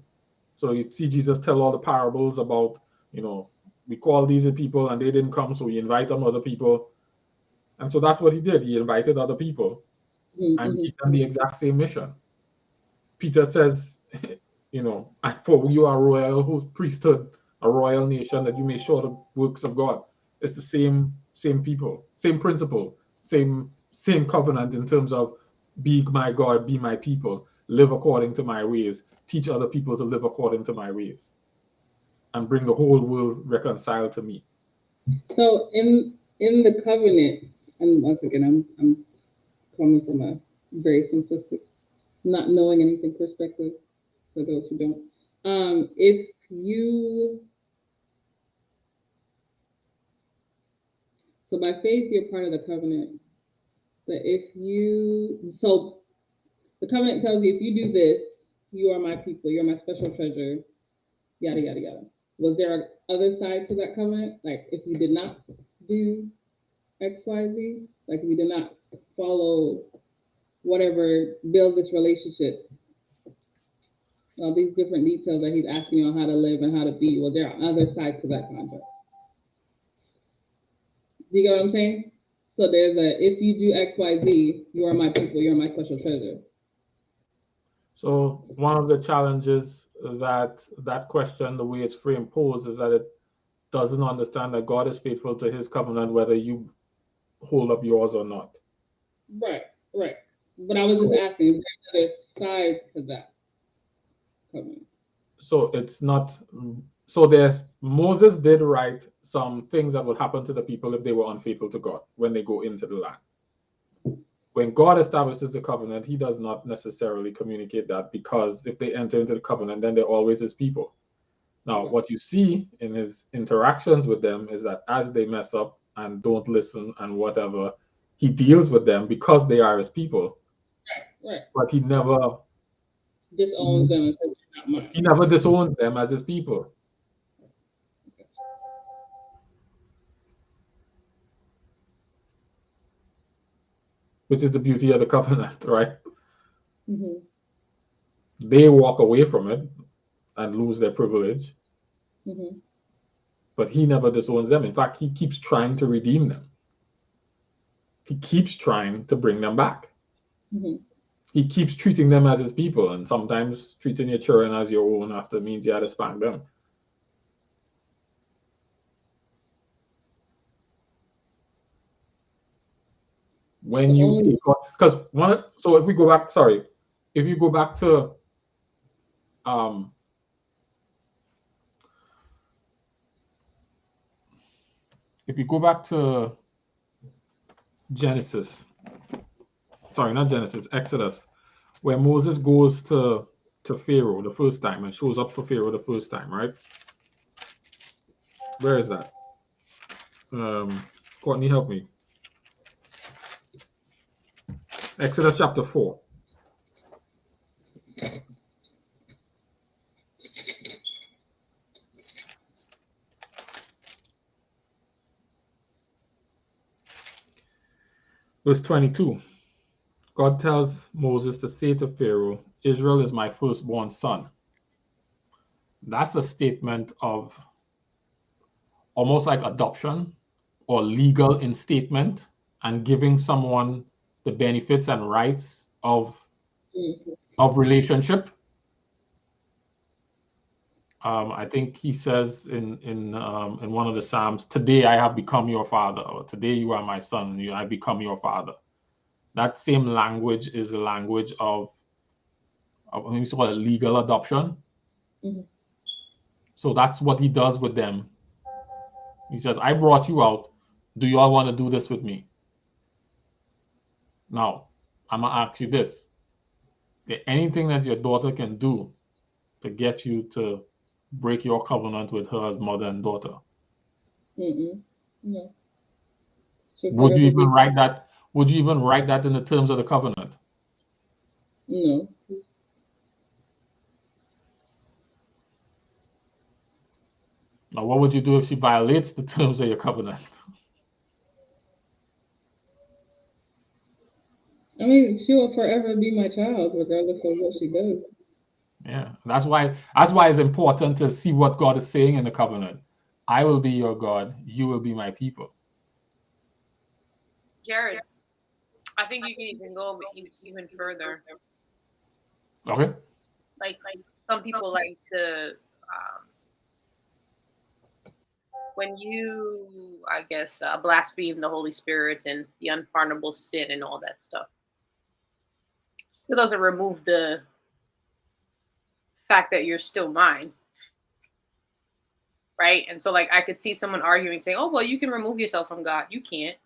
So you see Jesus tell all the parables about, we call these people and they didn't come, so we invite them other people. And so that's what he did. He invited other people and gave them the exact same mission. Peter says, for you are royal priesthood, a royal nation, that you may show the works of God. It's the same people, same principle, same covenant in terms of be my God, be my people, live according to my ways, teach other people to live according to my ways, and bring the whole world reconciled to me. So in the covenant, and once again, I'm coming from a very simplistic, not knowing anything perspective for those who don't. If you, so by faith, you're part of the covenant. But if you, so the covenant tells you if you do this, you are my people, you're my special treasure, yada, yada, yada. Was there an other side to that covenant? Like if you did not do X, Y, Z, like if you did not follow whatever, build this relationship, all these different details that he's asking you on how to live and how to be, was there another side to that contract? Do you get what I'm saying? So there's a, if you do X, Y, Z, you are my people, you're my special treasure. So one of the challenges that question, the way it's framed posed, is that it doesn't understand that God is faithful to his covenant, whether you hold up yours or not. Right. But I was just asking, is there another side to that covenant? So it's not, so there's, Moses did write some things that would happen to the people if they were unfaithful to God when they go into the land. When God establishes the covenant, he does not necessarily communicate that, because if they enter into the covenant, then they're always his people. Now, what you see in his interactions with them is that as they mess up and don't listen and whatever, he deals with them because they are his people. Right. But he never disowns them and says, "You're not mine." He never disowns them as his people. Which is the beauty of the covenant, right? Mm-hmm. They walk away from it and lose their privilege. Mm-hmm. But he never disowns them. In fact, he keeps trying to redeem them. He keeps trying to bring them back. Mm-hmm. He keeps treating them as his people, and sometimes treating your children as your own after means you had to spank them. When you take, because one, so if we go back, sorry, if you go back to if you go back to Genesis, sorry, not Genesis, Exodus, where Moses goes to Pharaoh the first time and shows up for Pharaoh the first time, right? Where is that? Courtney, help me. Exodus chapter 4. Verse 22. God tells Moses to say to Pharaoh, Israel is my firstborn son. That's a statement of almost like adoption or legal instatement and giving someone the benefits and rights of relationship. I think he says in one of the Psalms, today I have become your father, or today you are my son, I become your father. That same language is the language of let me call it legal adoption. Mm-hmm. So that's what he does with them. He says, I brought you out. Do you all want to do this with me? Now, I'm going to ask you this. Is there anything that your daughter can do to get you to break your covenant with her as mother and daughter? Mm-mm. No. So Would you even write that? Would you even write that in the terms of the covenant? No. Now, what would you do if she violates the terms of your covenant? I mean, she will forever be my child, regardless of what she does. Yeah, that's why it's important to see what God is saying in the covenant. I will be your God, you will be my people. Jared, I think you can even go even further. Okay. Like some people like to when you, I guess, blaspheme the Holy Spirit and the unpardonable sin and all that stuff, still doesn't remove the fact that you're still mine. Right? And so, like, I could see someone arguing, saying, oh, well, you can remove yourself from God. You can't.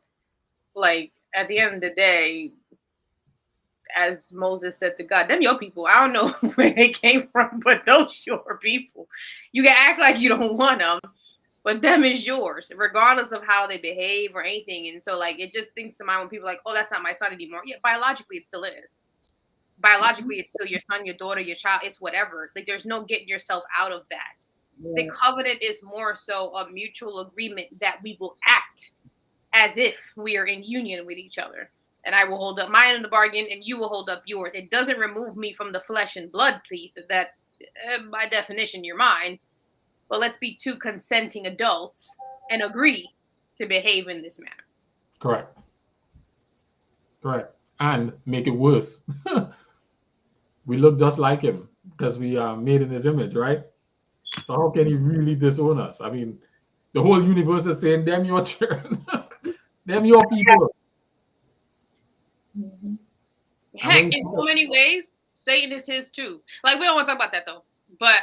Like, at the end of the day, as Moses said to God, them your people. I don't know where they came from, but those your people. You can act like you don't want them, but them is yours, regardless of how they behave or anything. And so, like, it just thinks to mind when people are like, oh, that's not my son anymore. Yeah, biologically, it still is. Biologically, it's still your son, your daughter, your child. It's whatever. Like, there's no getting yourself out of that. The covenant is more so a mutual agreement that we will act as if we are in union with each other. And I will hold up my end of the bargain and you will hold up yours. It doesn't remove me from the flesh and blood piece of that, by definition, you're mine. But let's be two consenting adults and agree to behave in this manner. Correct. Correct. And make it worse. We look just like him because we are made in his image, right? So how can he really disown us? I mean, the whole universe is saying, them your children, them your people. Mhm. Heck, in so many ways, Satan is his too. Like, we don't want to talk about that though. But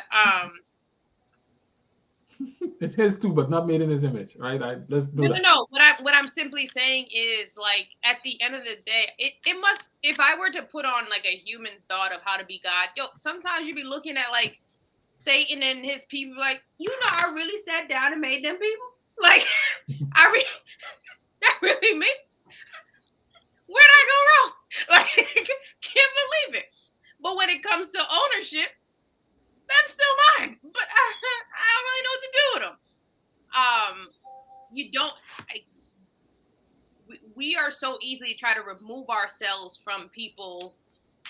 it's his too, but not made in his image, right? Let's do that. No. What I'm simply saying is, like, at the end of the day, it must. If I were to put on like a human thought of how to be God, sometimes you be looking at like Satan and his people, like, I really sat down and made them people. Like, that really me? Where'd I go wrong? Like, can't believe it. But when it comes to ownership, them still mine. But I don't really know what to do with them. We are so easily try to remove ourselves from people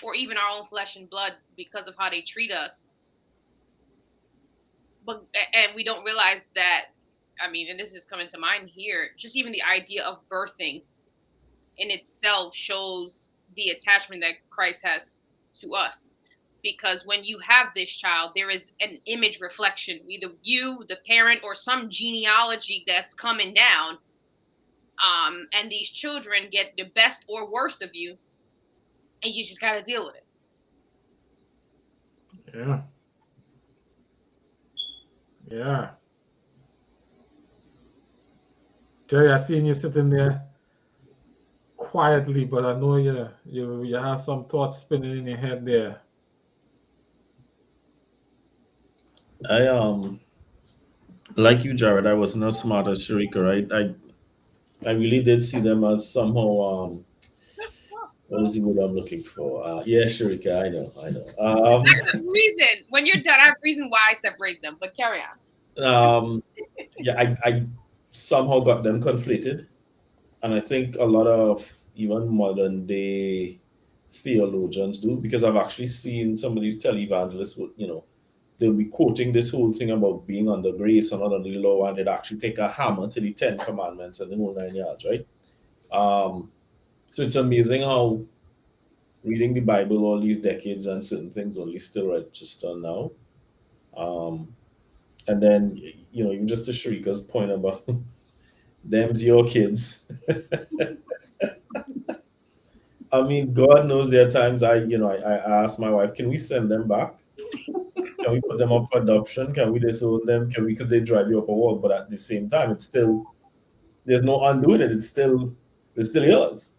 or even our own flesh and blood because of how they treat us. And we don't realize that, I mean, and this is coming to mind here, just even the idea of birthing in itself shows the attachment that Christ has to us. Because when you have this child, there is an image reflection, either you, the parent, or some genealogy that's coming down. And these children get the best or worst of you, and you just got to deal with it. Yeah. Yeah. Jerry, I seen you sitting there quietly, but I know you have some thoughts spinning in your head there. I like you, Jared. I was not smart as Sharika, right? I really did see them as somehow what is the word I'm looking for? Yeah, Sharika, I know. I have a reason. When you're done, I have a reason why I separate them, but carry on. Yeah, I somehow got them conflated. And I think a lot of even modern day theologians do, because I've actually seen some of these televangelists, they'll be quoting this whole thing about being under grace and not under the law, and they'd actually take a hammer to the 10 Commandments and the whole 9 yards, right? So it's amazing how reading the Bible all these decades and certain things only still register now. And then, even just to Sharika's point about them's your kids. I mean, God knows there are times I ask my wife, can we send them back? Can we put them up for adoption? Can we disown them? Could they drive you up a wall? But at the same time, it's still, there's no undoing it. It's still yours.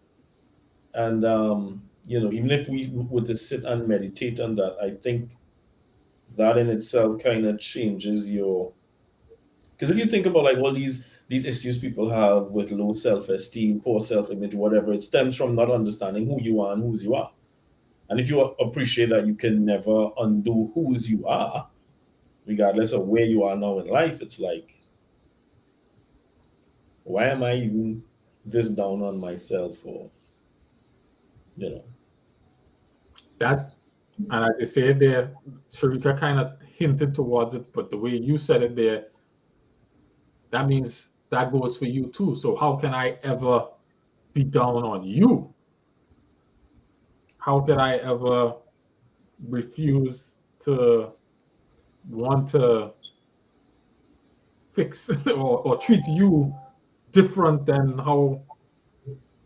And, even if we were to sit and meditate on that, I think that in itself kind of changes because if you think about like all these issues people have with low self-esteem, poor self-image, whatever, it stems from not understanding who you are and whose you are. And if you appreciate that you can never undo whose you are, regardless of where you are now in life, it's like, why am I even this down on myself? Or, That, and as you said there, Sharika kind of hinted towards it, but the way you said it there, that means that goes for you too. So how can I ever be down on you? How can I ever refuse to want to fix or treat you different than how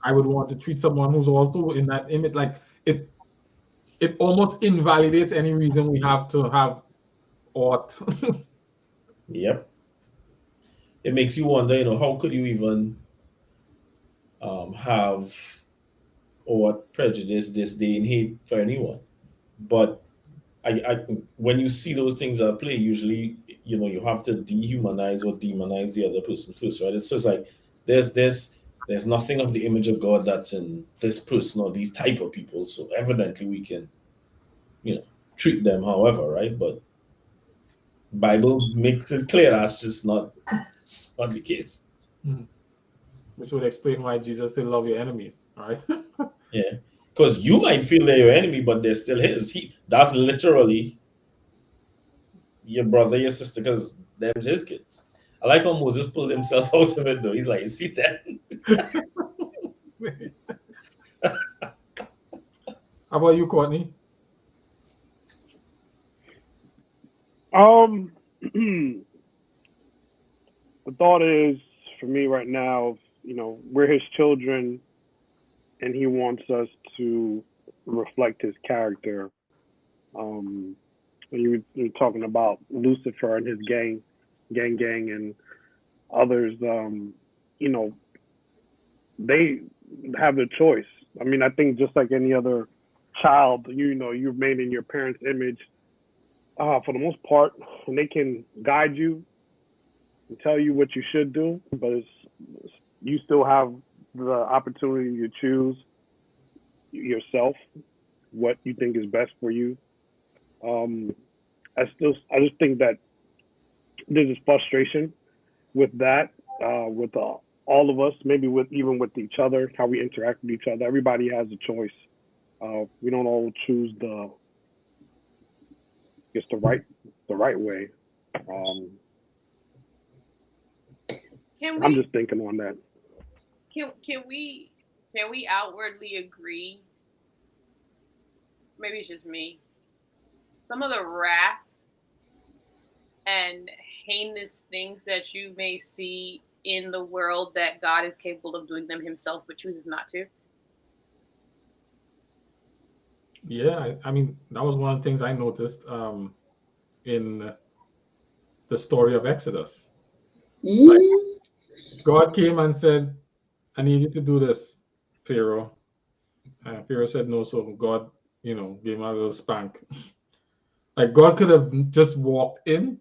I would want to treat someone who's also in that image. Like it almost invalidates any reason we have to have ought. Yep. It makes you wonder, how could you even have or prejudice, disdain, hate for anyone? But when you see those things at play, usually, you have to dehumanize or demonize the other person first, right? It's just like there's nothing of the image of God that's in this person or these type of people. So evidently we can, treat them however, right? But Bible makes it clear that's just not the case. Which would explain why Jesus said, "Love your enemies," right? Yeah, because you might feel they're your enemy, but they're still his. That's literally your brother, your sister, because them's his kids. I like how Moses pulled himself out of it, though. He's like, you see that? How about you, Courtney? The thought is, for me right now, we're his children, and he wants us to reflect his character. When you were talking about Lucifer and his gang, and others, they have the choice. I mean, I think just like any other child, you're made in your parents' image, for the most part, and they can guide you and tell you what you should do, but you still have the opportunity to choose yourself what you think is best for you. I just think that there's this frustration with that, with all of us, maybe even with each other, how we interact with each other. Everybody has a choice. We don't all choose the right way. I'm just thinking on that. Can we outwardly agree? Maybe it's just me. Some of the wrath and heinous things that you may see in the world, that God is capable of doing them himself, but chooses not to. Yeah, I mean, that was one of the things I noticed in the story of Exodus. Like, God came and said, "I need you to do this, Pharaoh." And Pharaoh said no, so God, gave him a little spank. Like, God could have just walked in,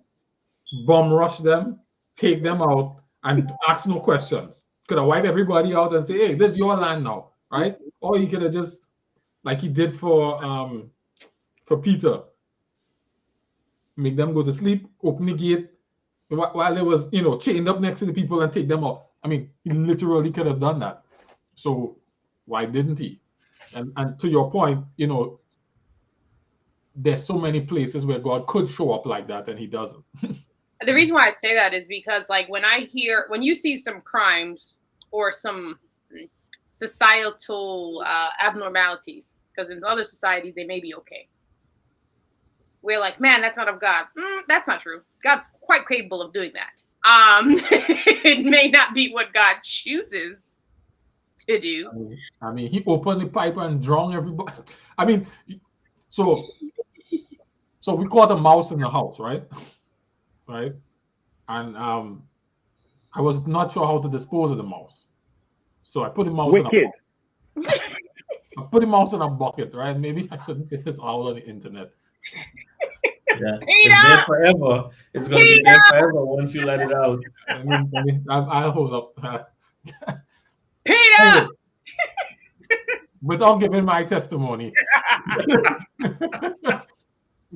bomb rush them, take them out, and ask no questions. Could have wiped everybody out and say, "Hey, this is your land now," right? Or he could have just, like he did for Peter, make them go to sleep, open the gate while they was, chained up next to the people and take them out. I mean, he literally could have done that. So why didn't he? And to your point, there's so many places where God could show up like that and he doesn't. The reason why I say that is because, like, when you see some crimes or some societal abnormalities, because in other societies they may be okay, we're like, man, that's not of God. That's not true. God's quite capable of doing that. It may not be what God chooses to do. I mean, he opened the pipe and drowned everybody. I mean, so we caught a mouse in the house, right? Right? And I was not sure how to dispose of the mouse. So I put the mouse in a bucket. I put the mouse in a bucket, right? Maybe I shouldn't say this all on the internet. Yeah, it's there forever. It's going to be there forever once you let it out. I'll hold up. Peter! Without giving my testimony.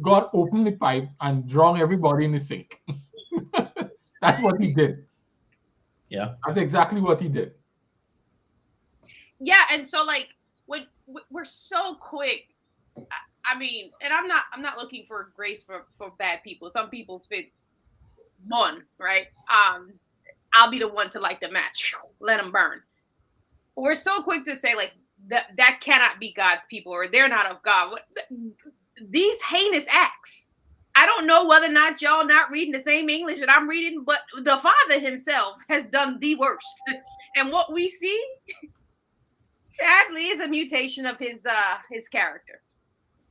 God opened the pipe and drowned everybody in the sink. That's what he did. Yeah. That's exactly what he did. Yeah, and so, like, when we're so quick, I mean, and I'm not looking for grace for bad people. Some people fit one, right? I'll be the one to light the match, let them burn. But we're so quick to say, like, that cannot be God's people, or they're not of God. These heinous acts I don't know whether or not y'all not reading the same English that I'm reading, but the Father himself has done the worst. And what we see, sadly, is a mutation of his character.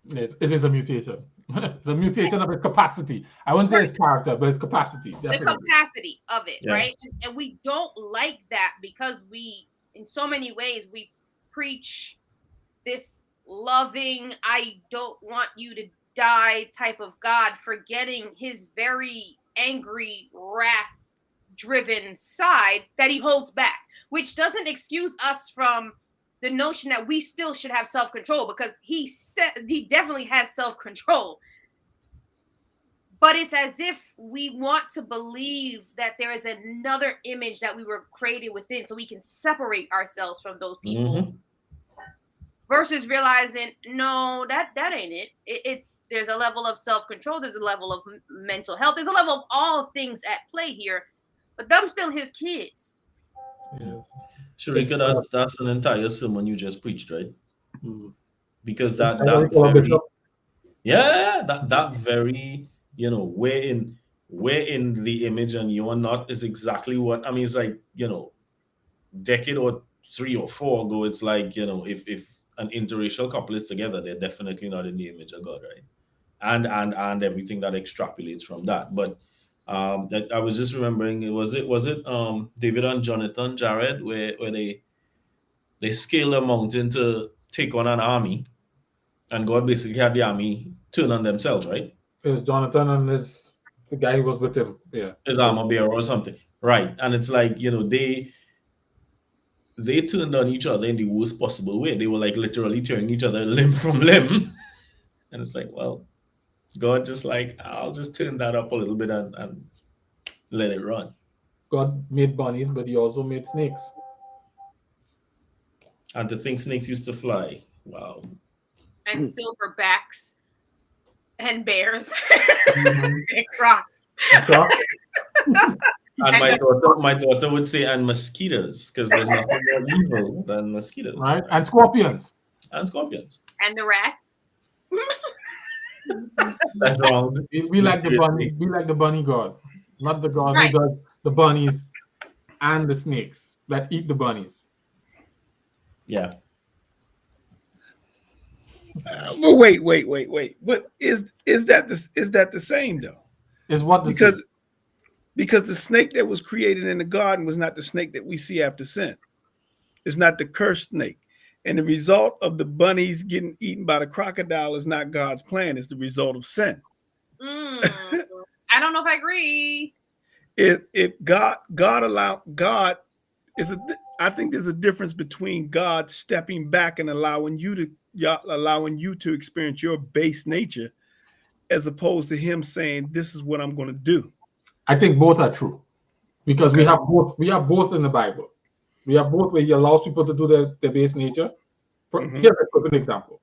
It is a mutation. It's a mutation of his capacity. I wouldn't say his character, but his capacity. Definitely. The capacity of it, Yeah. right? And we don't like that because we, in so many ways, we preach this loving, I don't want you to die type of God, forgetting his very angry, wrath-driven side that he holds back, which doesn't excuse us from the notion that we still should have self-control, because he definitely has self-control. But it's as if we want to believe that there is another image that we were created within so we can separate ourselves from those people. Mm-hmm. Versus realizing, no, that ain't it. It's there's a level of self-control, there's a level of mental health, there's a level of all things at play here, but them still his kids. Yes. Sharika, that's an entire sermon you just preached, right? Mm. Because That that very, you know, we're in the image and you are not is exactly what I mean. It's like, you know, decade or 3 or 4 ago, it's like, you know, if an interracial couple is together, they're definitely not in the image of God, right? And everything that extrapolates from that. But I was just remembering, was it David and Jonathan Jared where they scaled a mountain to take on an army, and God basically had the army turn on themselves, right? It was Jonathan and the guy who was with him. Yeah. His armor bearer or something. Right. And it's like, you know, they turned on each other in the worst possible way. They were like literally tearing each other limb from limb. And it's like, well, God just like, I'll just turn that up a little bit and let it run. God made bunnies, but he also made snakes. And to think snakes used to fly. Wow. And silverbacks and bears and crocs. And my daughter would say, and mosquitoes, because there's nothing more evil than mosquitoes. Right? And scorpions. And scorpions. And the rats. That's wrong. We like the bunny. We like the bunny god, not the god Right. who does the bunnies and the snakes that eat the bunnies. Yeah. But wait. But is that the same though? Is what the Because the snake that was created in the garden was not the snake that we see after sin. It's not the cursed snake. And the result of the bunnies getting eaten by the crocodile is not God's plan. It's the result of sin. I don't know if I agree. If God is I think there's a difference between God stepping back and allowing you to experience your base nature, as opposed to him saying, "This is what I'm going to do." I think both are true, because we have both. We have both in the Bible. We have both where he allows people to do their base nature. Here's a perfect example.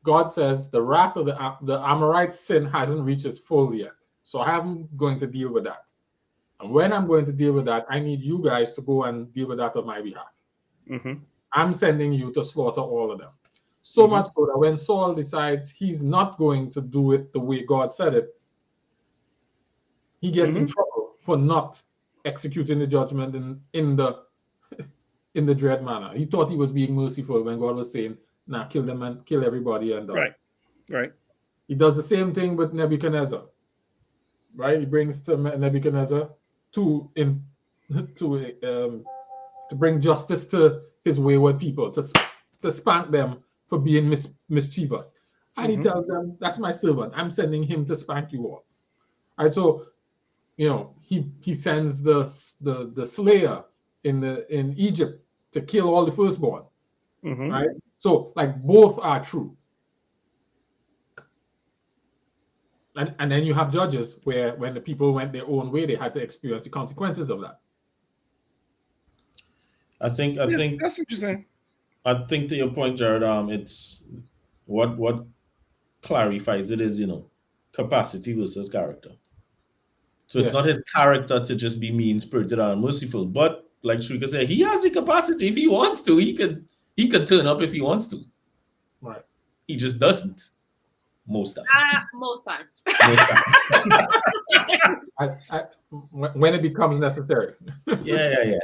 God says the wrath of the Amorites' sin hasn't reached its full yet, so I'm going to deal with that. And when I'm going to deal with that, I need you guys to go and deal with that on my behalf. I'm sending you to slaughter all of them. So much so that when Saul decides he's not going to do it the way God said it, he gets in trouble for not executing the judgment in the dread manner. He thought he was being merciful when God was saying, "Nah, kill them and kill everybody." And Right. He does the same thing with Nebuchadnezzar. Right? He brings to Nebuchadnezzar to bring justice to his wayward people, to spank them for being mischievous. And he tells them, "That's my servant. I'm sending him to spank you all." Right? So, you know, he sends the slayer in Egypt to kill all the firstborn. Right? So, like, both are true. And then you have Judges, where when the people went their own way, they had to experience the consequences of that. I think that's what you're saying. I think to your point, Jared, it's what clarifies it is, you know, capacity versus character. So it's not his character to just be mean-spirited and merciful, but like Shrika said, he has the capacity. If he wants to, he could turn up if he wants to. Right. He just doesn't. Most times. Most times. When it becomes necessary. Yeah.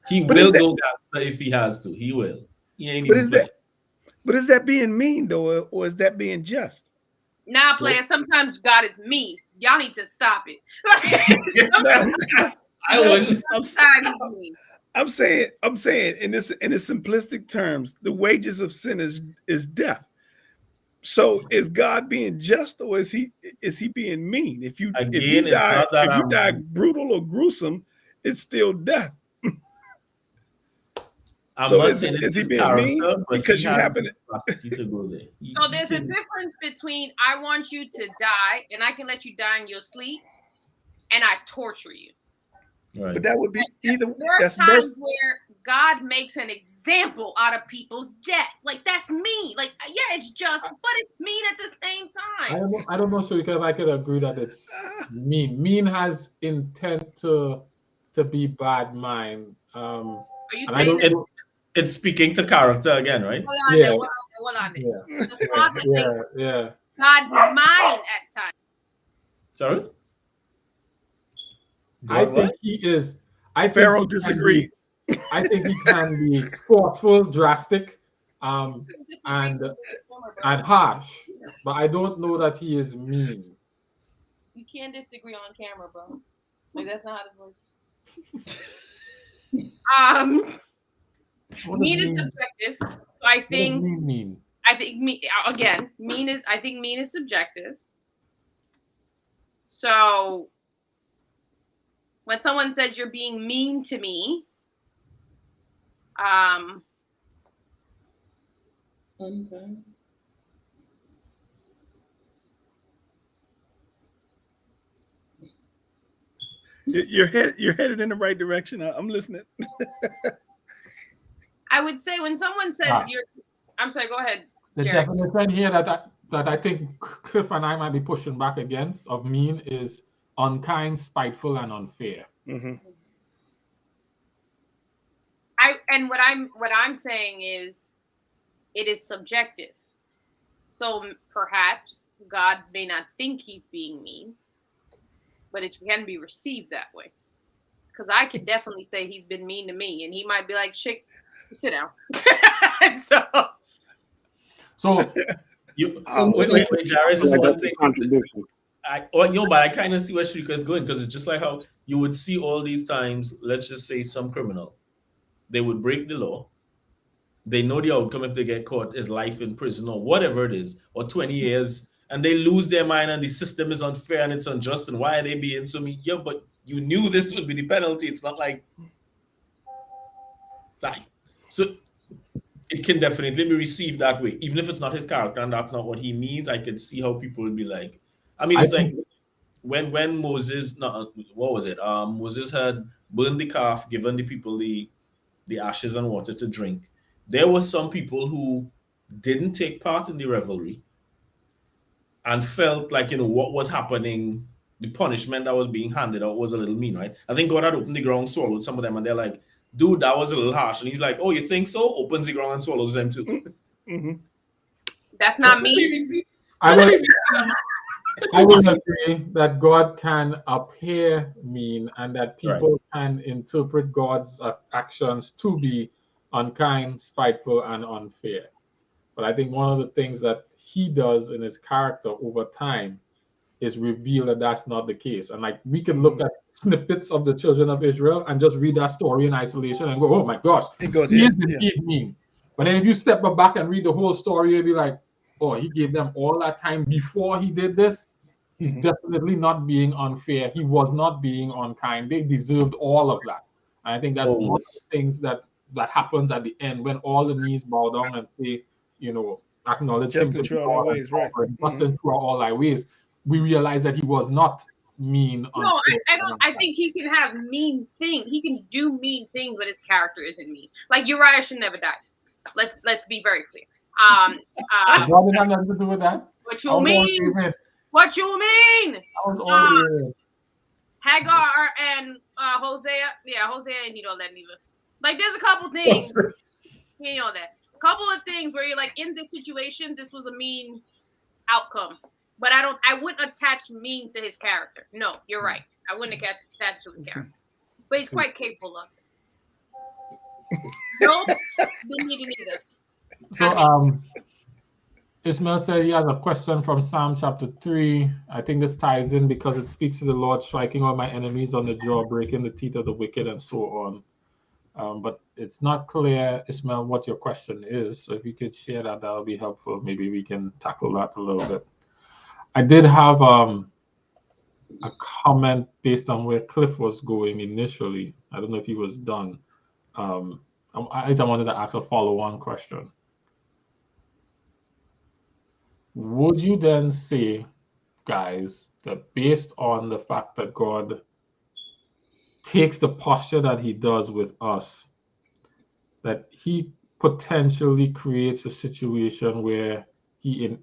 He But will go gangster if he has to. He will. He ain't even playing. But is that being mean though, or is that being just? Nah, player. Sometimes God is mean. Y'all need to stop it. I wouldn't. I'm saying, in this simplistic terms, the wages of sin is death. So is God being just, or is he being mean? If you die brutal or gruesome, it's still death. I'm not saying it's his character, but because you happen to go there. So there's a difference between I want you to die and I can let you die in your sleep, and I torture you. Right. But that would be either. There are times where God makes an example out of people's death. Like, that's mean. Like, yeah, it's just, but it's mean at the same time. I don't know, so because I could agree that it's mean. Mean has intent to be bad mind. Are you saying that? It's speaking to character again, right? Hold on. Yeah. God mind at times. Sorry? I think he is. Pharaoh disagreed. I think he can be forceful, drastic, and harsh, but I don't know that he is mean. You can't disagree on camera, bro. Like, that's not how this works. Mean is subjective. So I think mean. I think mean is subjective. So when someone says you're being mean to me, Okay. You're headed in the right direction. I'm listening. I would say when someone says I'm sorry, go ahead. The definition here that I think Cliff and I might be pushing back against of mean is unkind, spiteful, and unfair. Mm-hmm. What I'm saying is it is subjective. So perhaps God may not think he's being mean, but it can be received that way. Because I can definitely say he's been mean to me, and he might be like, "Shake, sit down." So you wait, Jared, just one thing. But I kind of see where Shrika is going, because it's just like how you would see all these times. Let's just say some criminal, they would break the law. They know the outcome if they get caught is life in prison or whatever it is, or 20 years, and they lose their mind and the system is unfair and it's unjust. And why are they being so mean? Yeah, but you knew this would be the penalty. It's not like. So it can definitely be received that way, even if it's not his character and that's not what he means. I could see how people would be like. I mean, it's like when Moses, what was it? Moses had burned the calf, given the people the ashes and water to drink. There were some people who didn't take part in the revelry and felt like, what was happening, the punishment that was being handed out was a little mean, right? I think God had opened the ground, swallowed some of them, and they're like, dude, that was a little harsh. And he's like, oh, you think so? Opens the ground and swallows them too. Mm-hmm. That's not me. I would agree that God can appear mean and that people can interpret God's actions to be unkind, spiteful, and unfair. But I think one of the things that he does in his character over time is reveal that that's not the case. And like, we can look at snippets of the children of Israel and just read that story in isolation and go, oh my gosh, he is indeed mean. But then if you step back and read the whole story, you'll be like, oh, he gave them all that time before he did this. He's definitely not being unfair. He was not being unkind. They deserved all of that. And I think that's one of the things that happens at the end when all the knees bow down and say, acknowledge just him through all our ways, right? Through all our ways. We realize that he was not mean. No, I think he can have mean things. He can do mean things, but his character isn't mean. Like Uriah should never die. Let's be very clear. God didn't have nothing to do with that. What you mean? What you mean? Hagar and Hosea. Yeah, Hosea ain't need all that neither. Like, there's a couple things. You know that. A couple of things where you're like, in this situation, this was a mean outcome. But I wouldn't attach mean to his character. No, you're right. I wouldn't attach to his character. But he's quite capable of it. Nope, didn't need to either. So Ismail said he has a question from Psalm chapter 3. I think this ties in because it speaks to the Lord striking all my enemies on the jaw, breaking the teeth of the wicked, and so on. But it's not clear, Ismail, what your question is. So if you could share that, that would be helpful. Maybe we can tackle that a little bit. I did have a comment based on where Cliff was going initially. I don't know if he was done. I wanted to ask a follow-on question. Would you then say, guys, that based on the fact that God takes the posture that he does with us, that he potentially creates a situation where he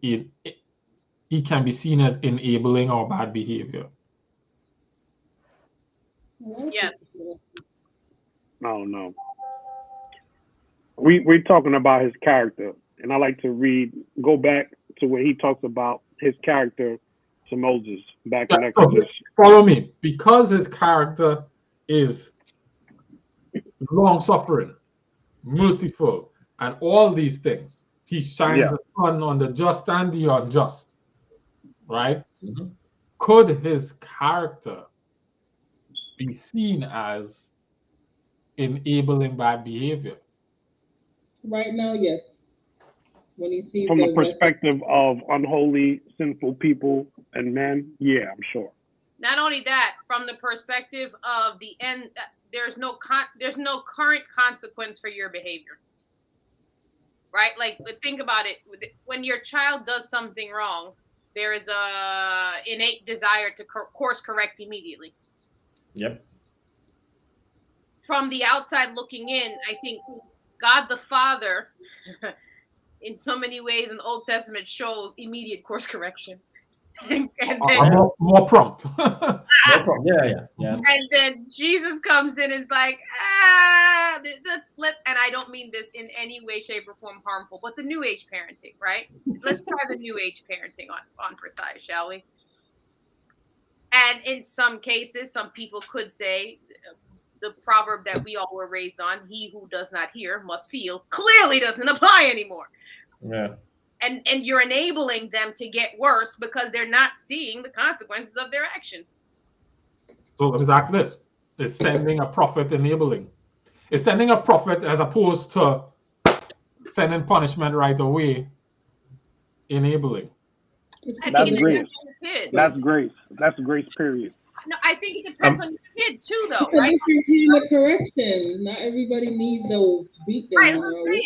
can be seen as enabling our bad behavior? Yes. Oh no. We're talking about his character, and I like to go back to where he talks about his character to Moses back in Exodus. Follow me. Because his character is long-suffering, merciful, and all these things, he shines the sun on the just and the unjust, right? Mm-hmm. Could his character be seen as enabling bad behavior? Right now, yes. When you see from the perspective of unholy, sinful people and men, yeah, I'm sure. Not only that, from the perspective of the end, there's no current consequence for your behavior, right? Like, think about it. When your child does something wrong, there is a innate desire to course correct immediately. Yep. From the outside looking in, I think God the Father, in so many ways in the Old Testament, shows immediate course correction. and then, more prompt. More prompt. Yeah. And then Jesus comes in and is like, and I don't mean this in any way, shape, or form harmful, but the New Age parenting, right? Let's try the New Age parenting on for size, shall we? And in some cases, some people could say the proverb that we all were raised on, he who does not hear must feel, clearly doesn't apply anymore. Yeah. And you're enabling them to get worse because they're not seeing the consequences of their actions. So let me ask this. Is sending a prophet enabling? Is sending a prophet as opposed to sending punishment right away enabling? That's grace. That's grace. That's grace, period. No, I think it depends on your kid too, though, right? right? You're getting the correction. Not everybody needs the beat down. Right,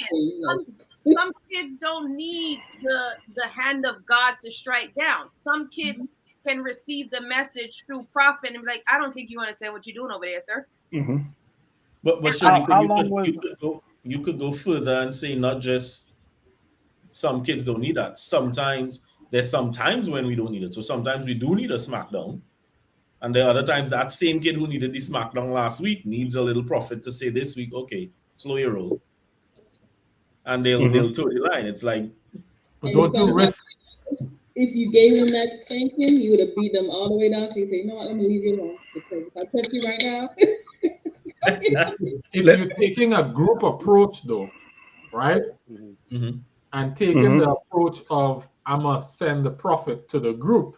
some kids don't need the hand of God to strike down. Some kids can receive the message through prophet and be like, I don't think you understand what you're doing over there, sir. Mm-hmm. But Sean, you could go further and say not just some kids don't need that. There's sometimes when we don't need it. So sometimes we do need a smackdown. And there are other times that same kid who needed the smackdown last week needs a little prophet to say this week, okay, slow your roll. And they'll toe the line. It's like, but don't you risk. If you gave him that spanking, you would have beat them all the way down. So you say, no, I'm gonna leave you alone because if I touch you right now. If you're taking a group approach, though, right, and taking the approach of I'm gonna send the prophet to the group,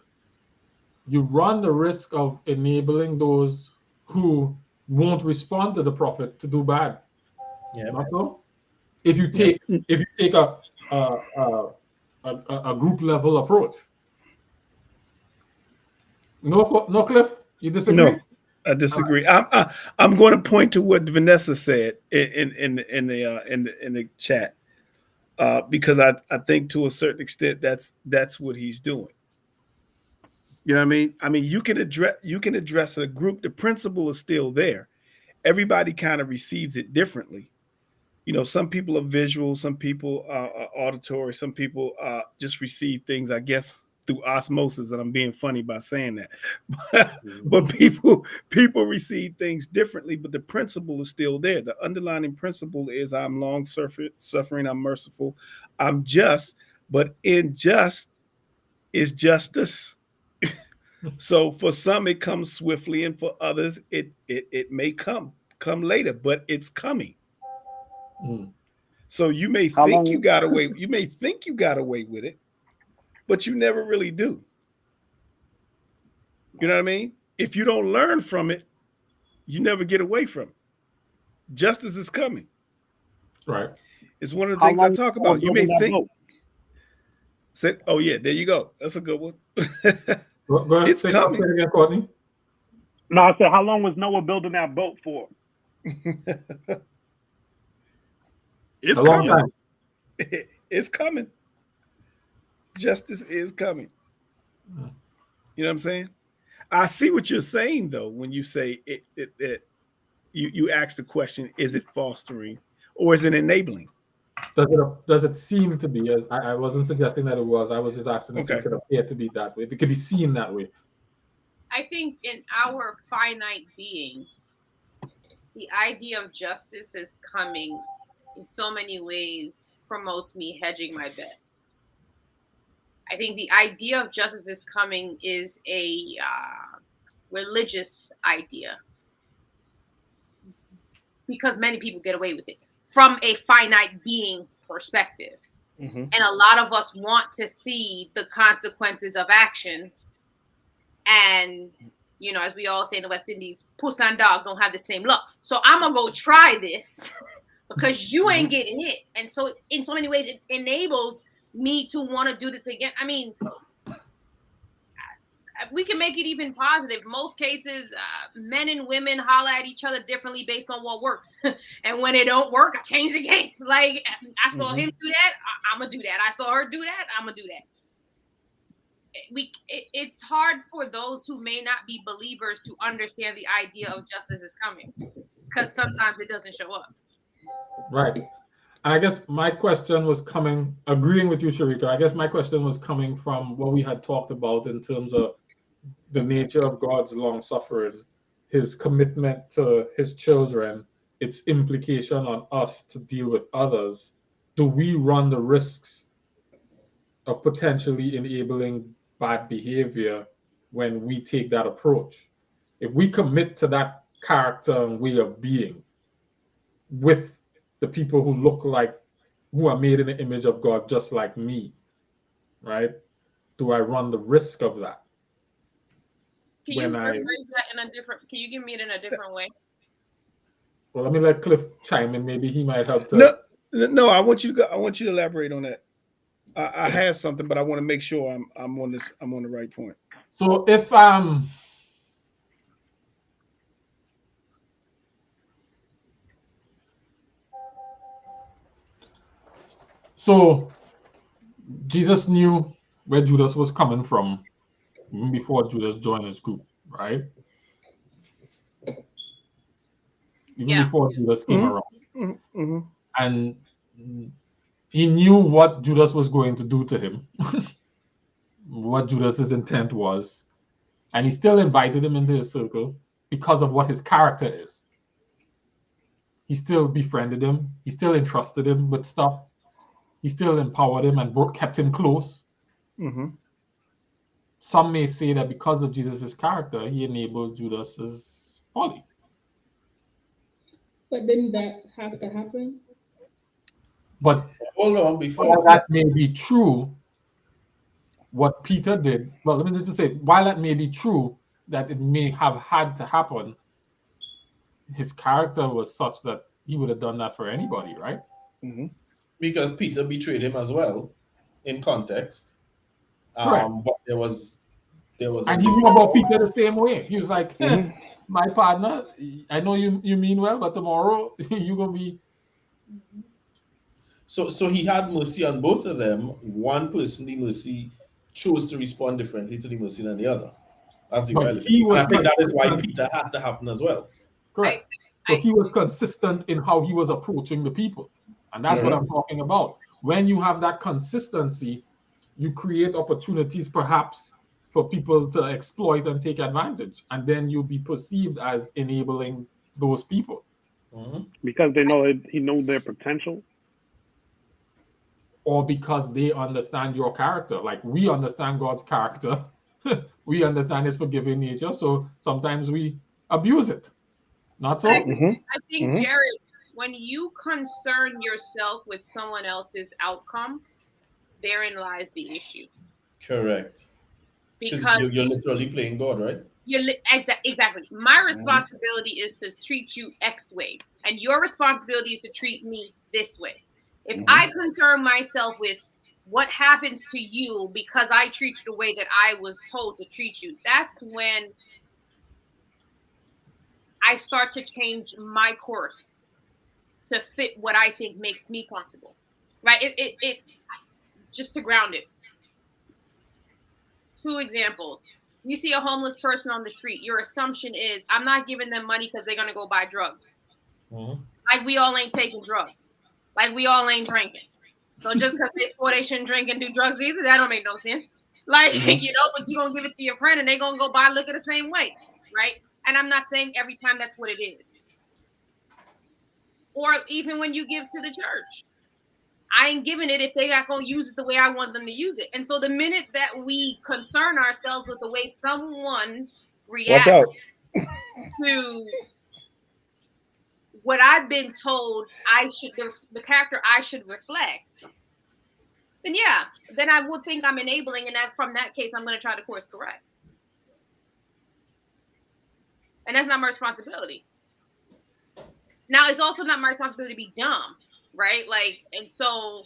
you run the risk of enabling those who won't respond to the prophet to do bad. Yeah. Not so. If you take a group level approach. No, Cliff, you disagree? No, I disagree. I'm going to point to what Vanessa said in the chat because I think to a certain extent that's what he's doing. You know what I mean? I mean, you can address a group. The principle is still there. Everybody kind of receives it differently. You know, some people are visual, some people are auditory, some people just receive things, I guess, through osmosis. And I'm being funny by saying that, but people receive things differently. But the principle is still there. The underlying principle is I'm long suffering, I'm merciful, I'm just, but in just is justice. So for some it comes swiftly, and for others it may come later, but it's coming. Mm. So you may How think long- you got away with it, but you never really do. You know what I mean? If you don't learn from it, you never get away from it. Justice is coming. Right. It's one of the How things I long talk ago about. You may building that think, boat? said, oh yeah, there you go. That's a good one. Go ahead. It's Say coming. something again, Courtney. No, I said, how long was Noah building that boat for? It's A long coming. time. It's coming. Justice is coming. Mm. You know what I'm saying? I see what you're saying though when you say it you ask the question, is it fostering or is it enabling? Does it seem to be? As I wasn't suggesting that it was. I was just asking if Okay. it could appear to be that way. If it could be seen that way. I think in our finite beings, the idea of justice is coming in so many ways promotes me hedging my bet. I think the idea of justice is coming is a religious idea because many people get away with it from a finite being perspective. Mm-hmm. And a lot of us want to see the consequences of actions. And, you know, as we all say in the West Indies, puss and dog don't have the same luck. So I'm going to go try this because you ain't getting hit. And so in so many ways, it enables me to want to do this again. I mean, we can make it even positive. Most cases, men and women holler at each other differently based on what works. And when it don't work, I change the game. Like, I saw him do that, I'm going to do that. I saw her do that, I'm going to do that. It's hard for those who may not be believers to understand the idea of justice is coming because sometimes it doesn't show up. Right. And I guess my question was coming, agreeing with you, Sharika. I guess my question was coming from what we had talked about in terms of the nature of God's long suffering, his commitment to his children, its implication on us to deal with others. Do we run the risks of potentially enabling bad behavior when we take that approach? If we commit to that character and way of being with the people who look like, who are made in the image of God, just like me, right? Do I run the risk of that? Can you rephrase that in a different? Can you give me it in a different way? Well, let me let Cliff chime in. Maybe he might help to. No. I want you to elaborate on that. I have something, but I want to make sure I'm on the right point. So if so Jesus knew where Judas was coming from before Judas joined his group, right? Even before Judas came around. Mm-hmm. And he knew what Judas was going to do to him, what Judas's intent was, and he still invited him into his circle because of what his character is. He still befriended him. He still entrusted him with stuff. He still empowered him and kept him close. Mm-hmm. Some may say that because of Jesus's character, he enabled Judas's folly. But didn't that have to happen? But hold on, before that may be true, what Peter did, well, let me just say, while that may be true, that it may have had to happen, his character was such that he would have done that for anybody, right? Mm-hmm. Because Peter betrayed him as well, in context. Correct. But there was, and he knew about Peter the same way. He was like, my partner, I know you mean well, but tomorrow you're gonna be. So he had mercy on both of them. One person, the mercy chose to respond differently to the mercy than the other. That's the reality. And I think that is why Peter had to happen as well. Correct. So he was consistent in how he was approaching the people. And that's what I'm talking about. When you have that consistency, you create opportunities perhaps for people to exploit and take advantage. And then you'll be perceived as enabling those people. Because they know he knows their potential. or because they understand your character. Like we understand God's character, we understand His forgiving nature. So sometimes we abuse it. Not so. I think Jared, when you concern yourself with someone else's outcome, therein lies the issue. Correct. Because you're literally playing God, right? Exactly. My responsibility is to treat you X way, and your responsibility is to treat me this way. If I concern myself with what happens to you because I treat you the way that I was told to treat you, that's when I start to change my course to fit what I think makes me comfortable. Right? It just to ground it. 2 examples. You see a homeless person on the street, your assumption is, I'm not giving them money because they're going to go buy drugs. Like we all ain't taking drugs. Like we all ain't drinking. So just because they shouldn't drink and do drugs either, that don't make no sense. Like, but you're going to give it to your friend and they're going to go buy liquor the same way, right? And I'm not saying every time that's what it is. Or even when you give to the church. I ain't giving it if they not going to use it the way I want them to use it. And so the minute that we concern ourselves with the way someone reacts to what I've been told the character I should reflect, then then I would think I'm enabling, and that from that case, I'm going to try to course correct. And that's not my responsibility. Now, it's also not my responsibility to be dumb. Right? Like, and so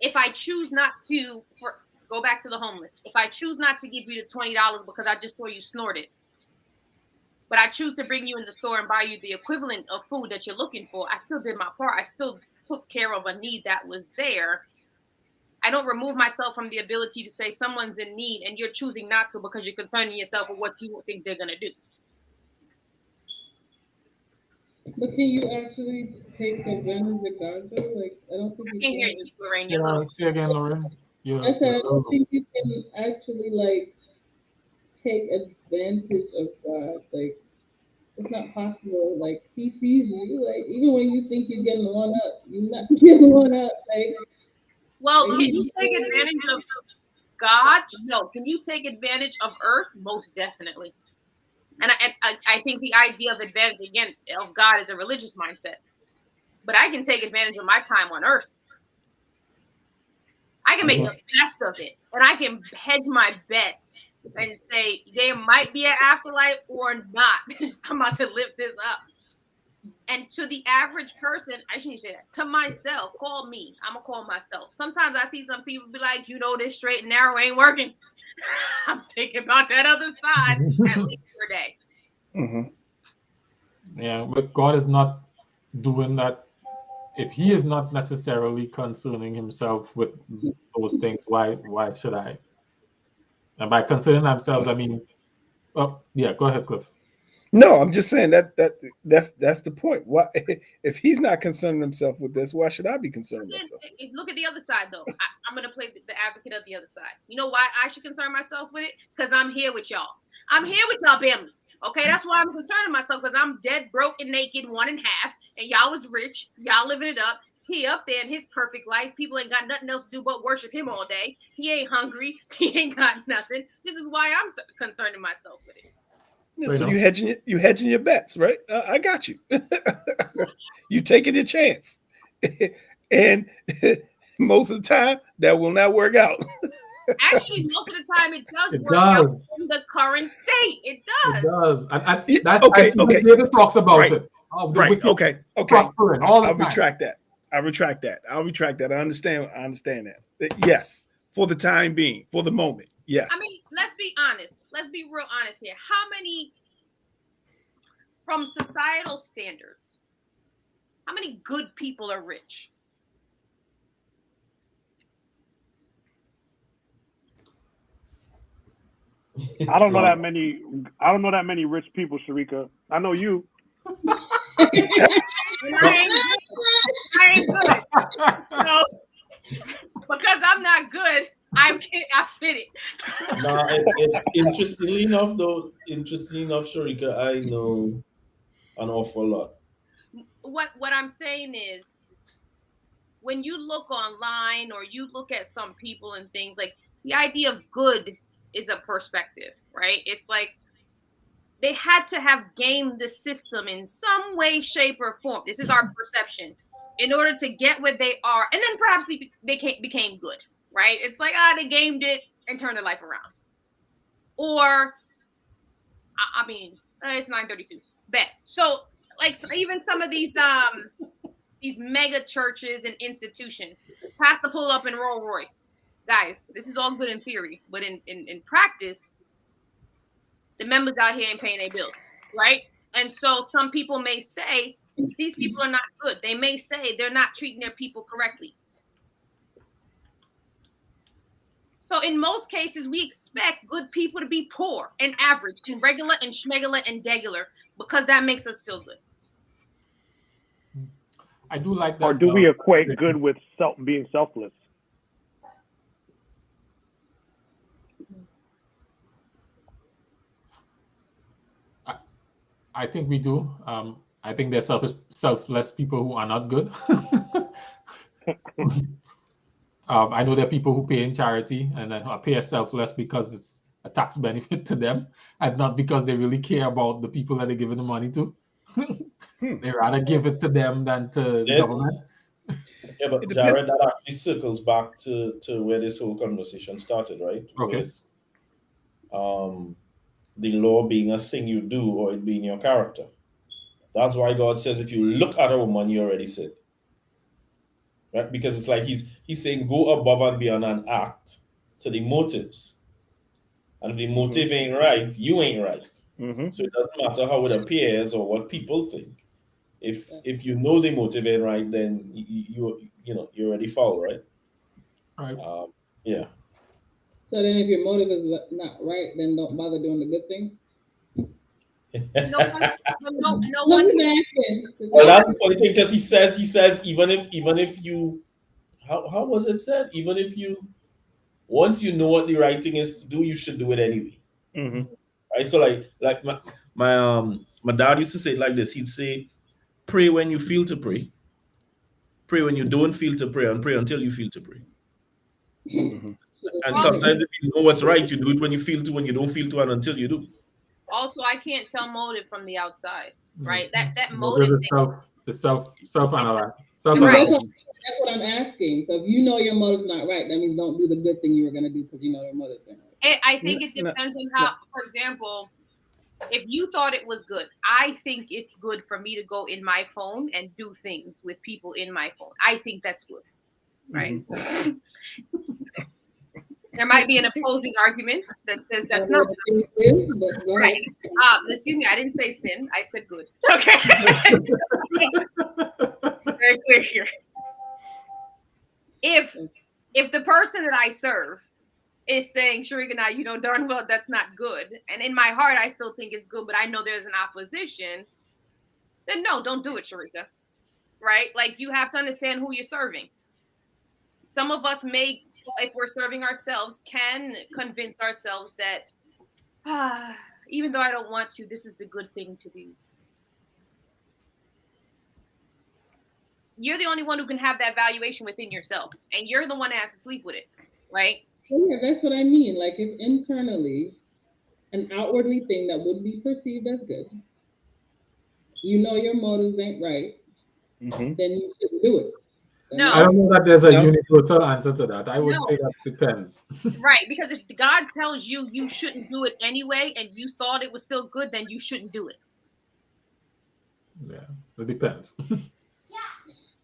if I choose not to go back to the homeless, if I choose not to give you the $20 because I just saw you snort it, but I choose to bring you in the store and buy you the equivalent of food that you're looking for, I still did my part. I still took care of a need that was there. I don't remove myself from the ability to say someone's in need and you're choosing not to because you're concerning yourself with what you think they're going to do. But can you actually take advantage of God though? Like, I don't think you can. Hear you, Lorraine. Say again, Lorraine. I said I don't think you can actually like take advantage of God. Like, it's not possible. Like, He sees you. Like, even when you think you're getting one up, you're not getting one up. Like, well, can you take advantage of God? No. Can you take advantage of earth? Most definitely. And I think the idea of advantage, again, of God is a religious mindset. But I can take advantage of my time on earth. I can make the best of it. And I can hedge my bets and say, there might be an afterlife or not. I'm about to live this up. And to the average person, I shouldn't say that. To myself, call me. I'm going to call myself. Sometimes I see some people be like, this straight and narrow ain't working. I'm thinking about that other side at least per day. Yeah, but God is not doing that. If He is not necessarily concerning Himself with those things, why should I? And by concerning themselves, I mean, go ahead, Cliff. No, I'm just saying that's the point. Why, if He's not concerning Himself with this, why should I be concerning myself? Look at the other side, though. I'm going to play the advocate of the other side. You know why I should concern myself with it? Because I'm here with y'all. I'm here with y'all families. Okay, that's why I'm concerning myself, because I'm dead, broke, and naked, 1 and 1/2, and y'all was rich. Y'all living it up. He up there in his perfect life. People ain't got nothing else to do but worship him all day. He ain't hungry. He ain't got nothing. This is why I'm concerning myself with it. Yeah, so you hedging your bets, right? I got you. You taking your chance, and most of the time that will not work out. Actually, most of the time it does work out in the current state. It does. It does. That's okay. David talks about it. Right. Okay. I'll retract that. I retract that. I understand that. Yes, for the time being, for the moment. Yes. I mean, let's be honest. Let's be real honest here. How many, from societal standards, how many good people are rich? I don't know that many rich people, Sharika. I know you. I ain't good. So, because I'm not good, I fit it. Now, interestingly enough, Sharika, I know an awful lot. What I'm saying is, when you look online or you look at some people and things, like the idea of good is a perspective, right? It's like they had to have gamed the system in some way, shape, or form. This is our perception in order to get where they are, and then perhaps they became good, right? It's like they gamed it and turned their life around. Or, I mean, it's 9:32. Bet. So, like, even some of these mega churches and institutions pass the pull up in Rolls Royce. Guys, this is all good in theory, but in practice, the members out here ain't paying their bills, right? And so some people may say these people are not good. They may say they're not treating their people correctly. So in most cases, we expect good people to be poor and average and regular and schmegular and degular because that makes us feel good. I do like that. Or do we equate good with being selfless? I think we do. I think there's selfless people who are not good. I know there are people who pay in charity and then pay selfless because it's a tax benefit to them, and not because they really care about the people that they're giving the money to. They rather give it to them than to the government. Yeah, but Jared, that actually circles back to where this whole conversation started, right? Okay. With the law being a thing you do or it being your character. That's why God says if you look at a woman, you already sinned. Right? Because it's like he's saying go above and beyond an act to the motives. And if the motive ain't right, you ain't right. So it doesn't matter how it appears or what people think. If you know the motive ain't right, then you already foul, right? Right. Yeah. So then if your motive is not right, then don't bother doing the good thing. No one. Well, that's the funny thing because he says even if you how was it said? Even if you once you know what the right thing is to do, you should do it anyway. Right? So like my dad used to say it like this. He'd say, pray when you feel to pray. Pray when you don't feel to pray, and pray until you feel to pray. And sometimes if you know what's right, you do it when you feel to, when you don't feel to, and until you do. Also, I can't tell motive from the outside, right? That motive is self-analyze. Right. That's what I'm asking. So if you know your motive's not right, that means don't do the good thing you were going to do because you know your motive's not right. I think it depends on how, for example, if you thought it was good, I think it's good for me to go in my phone and do things with people in my phone. I think that's good, right? There might be an opposing argument that says that's not good. Right. Excuse me, I didn't say sin. I said good. Okay. Very clear here. If the person that I serve is saying, Sharika, now you know darn well that's not good, and in my heart I still think it's good, but I know there's an opposition, then no, don't do it, Sharika. Right? Like you have to understand who you're serving. Some of us may, if we're serving ourselves, can convince ourselves that even though I don't want to, this is the good thing to do. You're the only one who can have that valuation within yourself, and you're the one that has to sleep with it, right? Yeah, that's what I mean. Like if internally, an outwardly thing that would be perceived as good, you know your motives ain't right, then you shouldn't do it. No, I don't know that there's a universal answer to that. I would say that depends. Right, because if God tells you you shouldn't do it anyway, and you thought it was still good, then you shouldn't do it. Yeah, it depends.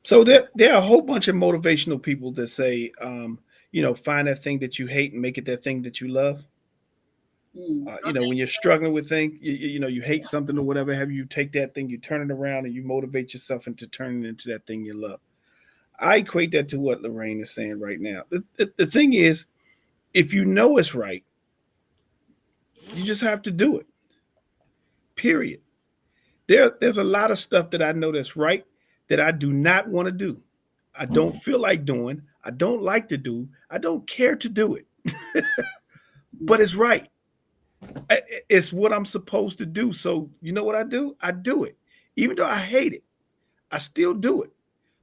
So there are a whole bunch of motivational people that say, find that thing that you hate and make it that thing that you love. When you're struggling with things, you hate something or whatever, have you take that thing, you turn it around and you motivate yourself into turning it into that thing you love. I equate that to what Lorraine is saying right now. The thing is, if you know it's right, you just have to do it. Period. There's a lot of stuff that I know that's right that I do not want to do. I don't feel like doing. I don't like to do. I don't care to do it. But it's right. It's what I'm supposed to do. So you know what I do? I do it. Even though I hate it, I still do it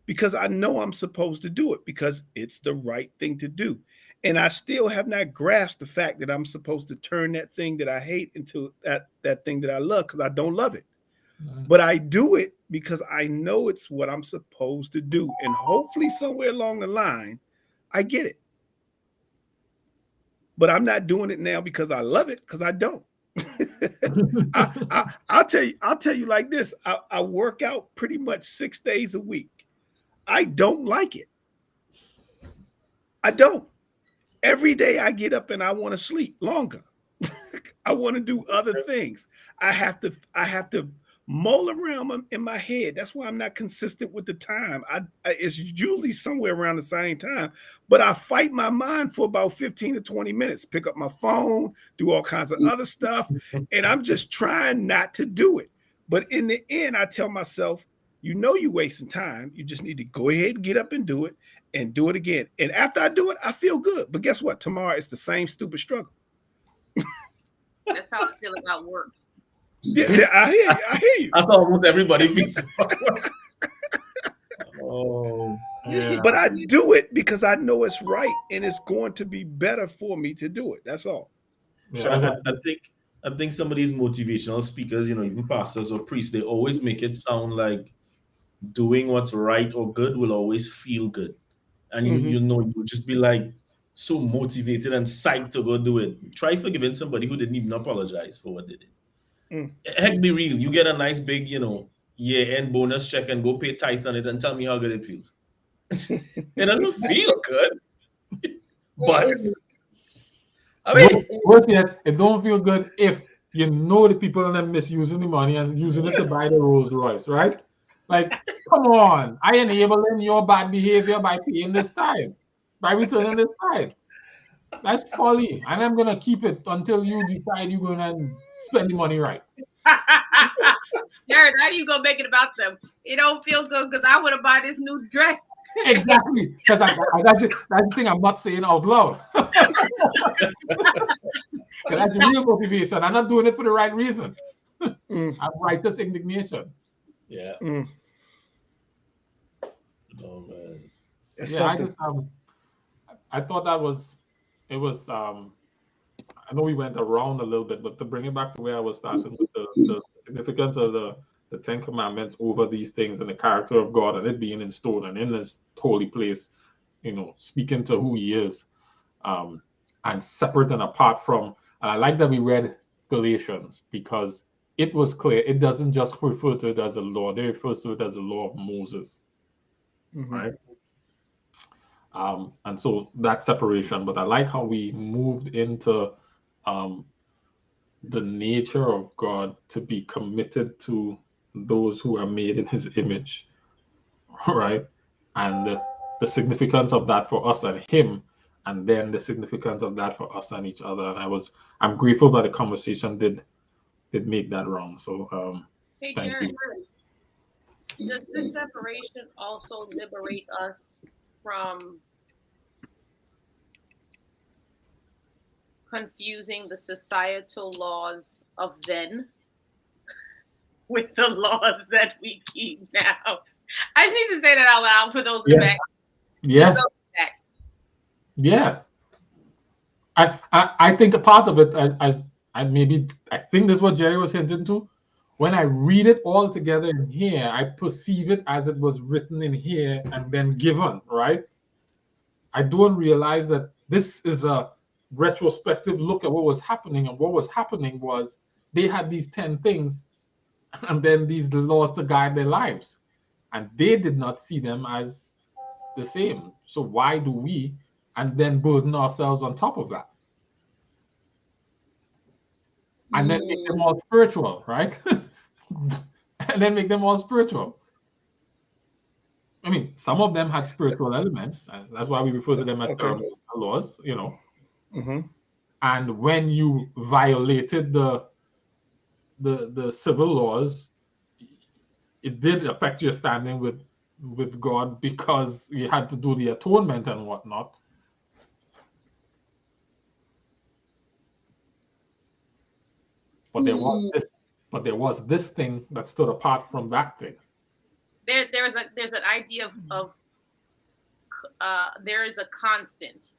because I know I'm supposed to do it because it's the right thing to do. And I still have not grasped the fact that I'm supposed to turn that thing that I hate into that thing that I love, because I don't love it. But I do it because I know it's what I'm supposed to do. And hopefully somewhere along the line, I get it. But I'm not doing it now because I love it, because I don't. I'll tell you like this. I work out pretty much 6 days a week. I don't like it. I don't. Every day I get up and I want to sleep longer. I want to do other things. I have to mull around in my head. That's why I'm not consistent with the time. It's usually somewhere around the same time, but I fight my mind for about 15 to 20 minutes, pick up my phone, do all kinds of other stuff, and I'm just trying not to do it. But in the end, I tell myself, you're wasting time. You just need to go ahead and get up and do it again. And after I do it, I feel good. But guess what? Tomorrow it's the same stupid struggle. That's how I feel about work. Yeah, I hear you. That's how almost everybody feels. Oh, Yeah. But I do it because I know it's right and it's going to be better for me to do it. That's all. So I think some of these motivational speakers, even pastors or priests, they always make it sound like doing what's right or good will always feel good. And you'll just be like so motivated and psyched to go do it. Try forgiving somebody who didn't even apologize for what they did. Heck, be real. You get a nice big, year-end bonus check and go pay tithe on it and tell me how good it feels. It doesn't feel good. But I mean, worse yet, it don't feel good if you know the people and them misusing the money and using it to buy the Rolls Royce, right? Like, come on, I enabling your bad behavior by paying this time, by returning this time. That's folly, and I'm gonna keep it until you decide you're gonna spend the money right. Jared, how do you go make it about them? It don't feel good because I want to buy this new dress. Exactly, because that's the thing I'm not saying out loud. That's real motivation. I'm not doing it for the right reason. I'm righteous indignation. Yeah. Oh man. I thought it was. I know we went around a little bit, but to bring it back to where I was starting with the significance of the Ten Commandments over these things and the character of God and it being in stone and in this holy place, speaking to who He is, and separate and apart from. And I like that we read Galatians because it was clear. It doesn't just refer to it as a law; they refer to it as the law of Moses, right? And so that separation. But I like how we moved into the nature of God to be committed to those who are made in His image, right? And the significance of that for us and Him, and then the significance of that for us and each other. And I'm grateful that the conversation did make that wrong. So Hey, thank Jared, you. does this separation also liberate us from confusing the societal laws of then with the laws that we keep now? I just need to say that out loud for those in the back. Yes. Yeah. I think a part of it, as I think this is what Jerry was hinting to. When I read it all together in here, I perceive it as it was written in here and then given, right? I don't realize that this is a retrospective look at what was happening, and what was happening was they had these 10 things and then these laws to guide their lives, and they did not see them as the same. So why do we and then burden ourselves on top of that and then make them all spiritual, right? And then make them all spiritual. I mean, some of them had spiritual elements, and that's why we refer to them as ceremonial laws, And when you violated the civil laws, it did affect your standing with God because you had to do the atonement and whatnot. But there was this thing that stood apart from that thing. there's an idea of there is a constant.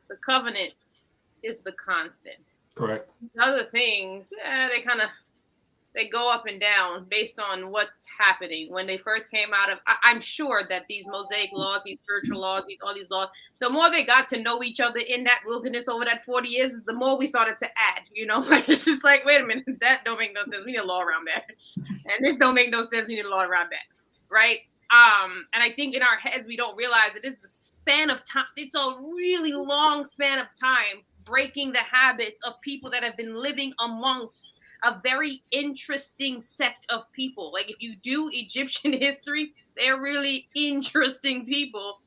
The covenant is the constant. Correct. Other things, they go up and down based on what's happening. When they first came out of, I'm sure that these Mosaic laws, these spiritual laws, all these laws, the more they got to know each other in that wilderness over that 40 years, the more we started to add, like, it's just like, wait a minute, that don't make no sense. We need a law around that. And this don't make no sense. We need a law around that. Right. And I think in our heads, we don't realize it is a span of time. It's a really long span of time, breaking the habits of people that have been living amongst a very interesting sect of people. Like, if you do Egyptian history, they're really interesting people,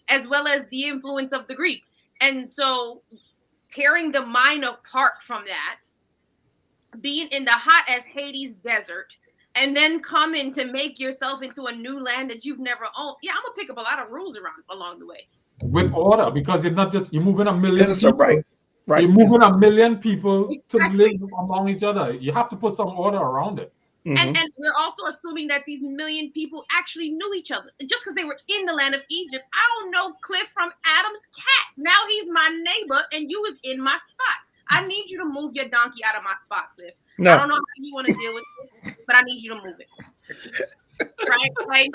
as well as the influence of the Greek. And so tearing the mind apart from that, being in the hot as Hades desert, and then coming to make yourself into a new land that you've never owned. Yeah, I'm gonna pick up a lot of rules along the way. With order, because you're not just, you're moving a million This is so people. right. You're moving a million people Exactly. to live among each other. You have to put some order around it. And we're also assuming that these million people actually knew each other. Just because they were in the land of Egypt. I don't know Cliff from Adam's cat. Now he's my neighbor and you was in my spot. I need you to move your donkey out of my spot, Cliff. No. I don't know how you want to deal with this, but I need you to move it. Right? Like,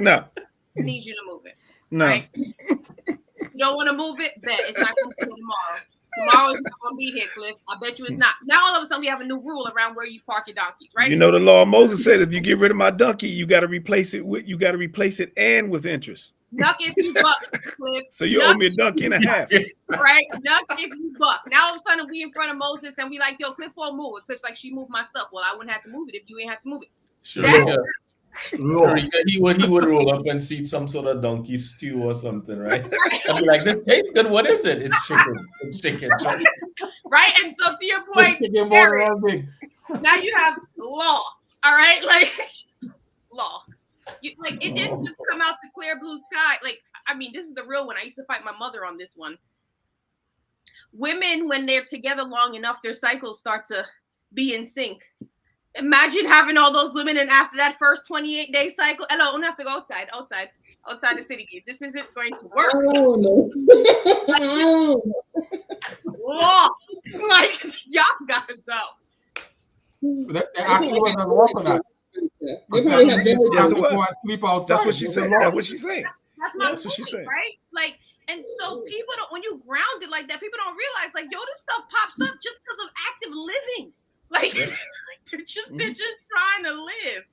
No. I need you to move it. No. Right? You don't want to move it? Bet. It's not going to be tomorrow. Tomorrow is not going to be here, Cliff. I bet you it's not. Now all of a sudden we have a new rule around where you park your donkeys, right? You know, the law of Moses said if you get rid of my donkey, you got to replace it and with interest. Nuck if you buck, Cliff. So you owe me a donkey and a half. Right? Nuck if you buck. Now all of a sudden we in front of Moses and we like, yo, Cliff won't move it. Cliff's like, she moved my stuff. Well, I wouldn't have to move it if you ain't have to move it. Sure, he would roll up and see some sort of donkey stew or something, right? I'd be like, this tastes good. What is it? It's chicken. It's chicken. Right? And so to your point, Eric, now you have law. All right? Like, law. Like, it didn't just come out the clear blue sky. Like, I mean, this is the real one. I used to fight my mother on this one. Women, when they're together long enough, their cycles start to be in sync. Imagine having all those women, and after that first 28-day cycle, hello, I don't have to go outside the city gates. This isn't going to work. Oh no. Law. Like, y'all gotta go. They actually wasn't law for that. They probably have very Yes, it was. Sleep outside. That's what she said. That's what she said. That's what she said. Right? Like, and so people don't, when you ground it like that, people don't realize, like, yo, this stuff pops up just because of active living. Like, they're just trying to live.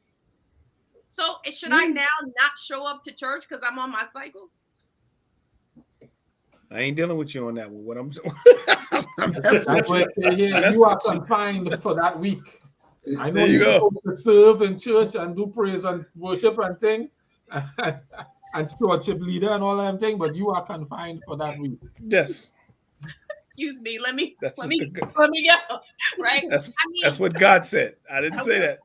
So should I now not show up to church because I'm on my cycle? I ain't dealing with you on that one. What I'm That's what you are confined for that week. I know there you go. To serve in church and do praise and worship and thing, and stewardship leader and all that thing, but you are confined for that week. Yes. Excuse me. Let me go. Right. That's what God said. I didn't say that.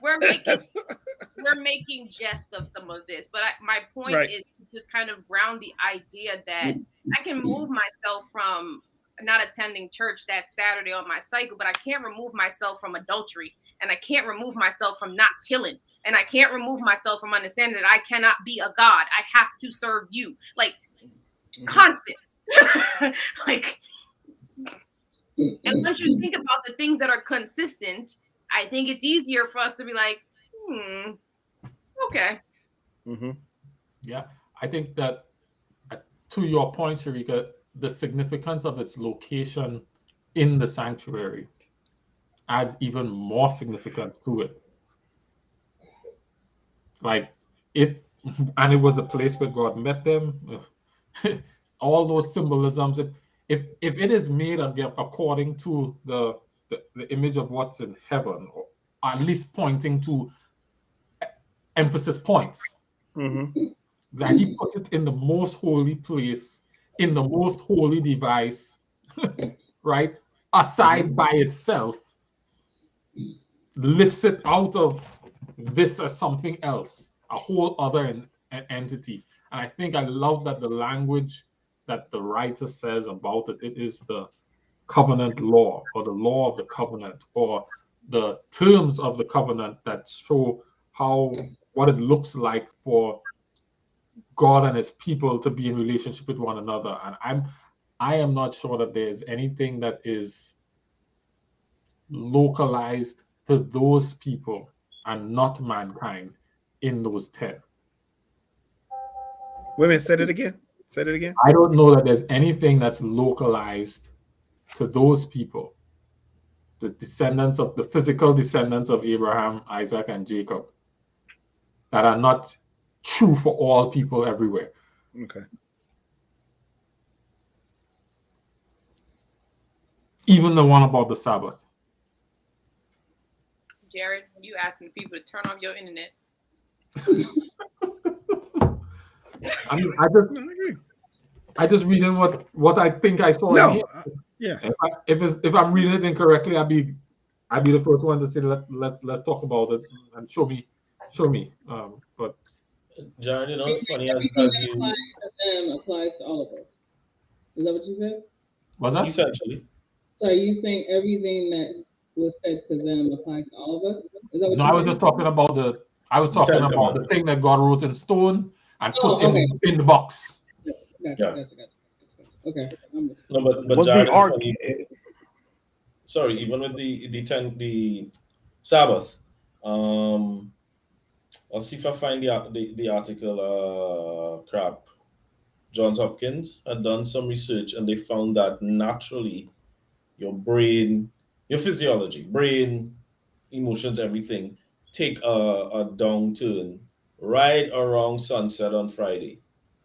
We're making jest of some of this, but my point is to just kind of ground the idea that I can move myself from not attending church that Saturday on my cycle, but I can't remove myself from adultery, and I can't remove myself from not killing, and I can't remove myself from understanding that I cannot be a God. I have to serve you. Like, constants. Like, and once you think about the things that are consistent, I think it's easier for us to be like, okay. Mm-hmm. Yeah, I think that to your point, Sharika, the significance of its location in the sanctuary adds even more significance to it. Like, it was the place where God met them. All those symbolisms. If it is made again according to the image of what's in heaven, or at least pointing to emphasis points, that he put it in the most holy place, in the most holy device, right? Aside by itself, lifts it out of this as something else, a whole other entity. And I think I love that the language that the writer says about it, it is the covenant law, or the law of the covenant, or the terms of the covenant that show what it looks like for God and his people to be in relationship with one another. And I am not sure that there's anything that is localized to those people and not mankind in those 10. Wait a minute, say it again. Say it again. I don't know that there's anything that's localized to those people, the physical descendants of Abraham, Isaac, and Jacob, that are not true for all people everywhere. Okay. Even the one about the Sabbath. Jared, you asking people to turn off your internet. I mean, I just reading what I think I saw. No, yes. If I'm reading it incorrectly, I'd be the first one to say let's talk about it and show me. But Jared, you know, it's funny Everything as that you applies to them applies to all of us. Is that what you said? was that? essentially. So are you saying everything that was said to them applies to all of us? Is that what No, you I was just talking about the thing that God wrote in stone and put in the box. Gotcha. Okay. No, but Was Jared, the it's ark? funny. Sorry, even with the Sabbath, I'll see if I find the article. Johns Hopkins had done some research and they found that naturally your brain, your physiology, brain, emotions, everything take a downturn right around sunset on Friday.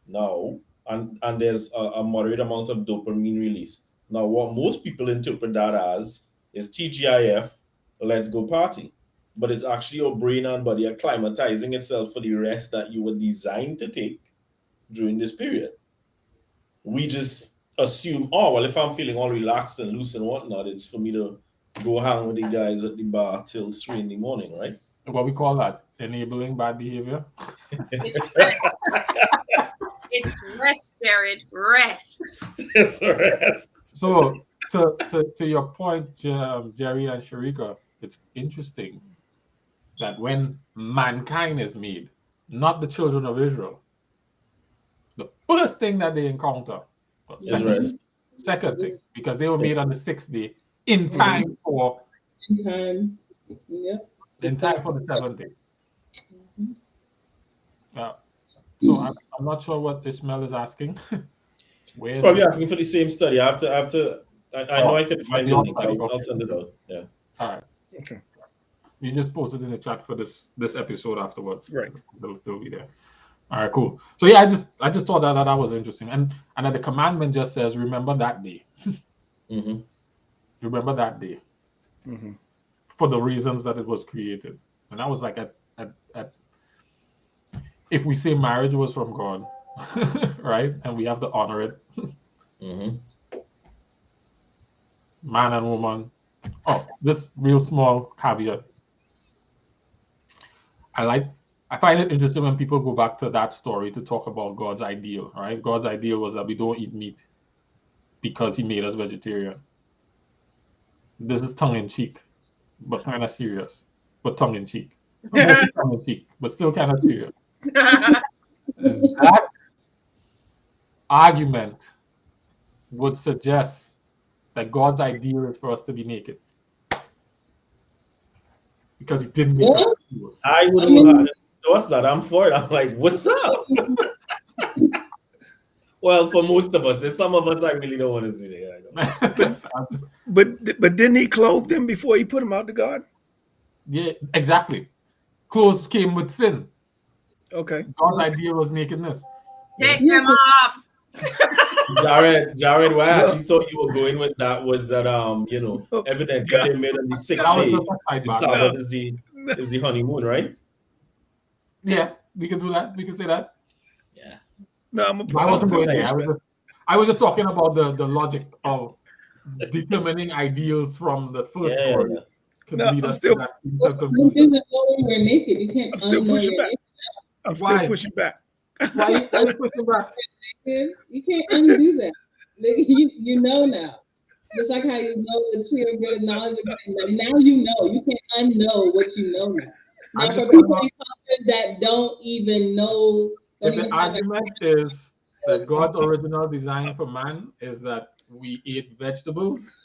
Now, and there's a moderate amount of dopamine release. Now, what most people interpret that as is TGIF, let's go party. But it's actually your brain and body acclimatizing itself for the rest that you were designed to take during this period. We just assume, oh, well, if I'm feeling all relaxed and loose and whatnot, it's for me to go hang with the guys at the bar till 3 in the morning, right? What we call that? Enabling bad behavior. It's rest. It's rest, Jared. Rest. It's rest. So to your point, Jerry and Sharika, it's interesting that when mankind is made, not the children of Israel, the first thing that they encounter is rest. Second thing, because they were made on the 6th day in time for In time. Yeah. in time for the 7th day. So I'm not sure what Ismail is asking. He's probably asking for the same study. I know I could find the link. I'll send it out. Yeah. All right. Okay. You just post it in the chat for this episode afterwards. Right. It'll still be there. All right, cool. So yeah, I just thought that was interesting, and that the commandment just says, "Remember that day." Mm-hmm. Remember that day, for the reasons that it was created, and I was like, if we say marriage was from God, right, and we have to honor it, man and woman. Oh, this real small caveat. I find it interesting when people go back to that story to talk about God's ideal, right? God's ideal was that we don't eat meat because he made us vegetarian. This is tongue-in-cheek, but kind of serious, but tongue-in-cheek. Tongue-in-cheek, but still kind of serious. That argument would suggest that God's ideal is for us to be naked. Because he didn't make us. I would have what's that? I'm for it. I'm like, what's up? Well, for most of us, there's some of us I really don't want to see it. But didn't he clothe them before he put them out to God? Yeah, exactly. Clothes came with sin. Okay. God's idea was nakedness. Take them off. Jared, why I actually thought you were going with that was that evidently they made on the 6th day. The Sabbath is the honeymoon, right? Yeah, we can do that. We can say that. Yeah. No, I wasn't going there. I was just talking about the logic of determining ideals from the first story. Yeah. No, I'm still naked. You can't. I'm still pushing back. I'm still pushing back. Why are you pushing back? You can't undo that. You know now. Just like how you know the tree of good knowledge. Now you know. You can't unknow what you know now. Now, for people in culture that don't even know, if the argument is that God's original design for man is that we eat vegetables,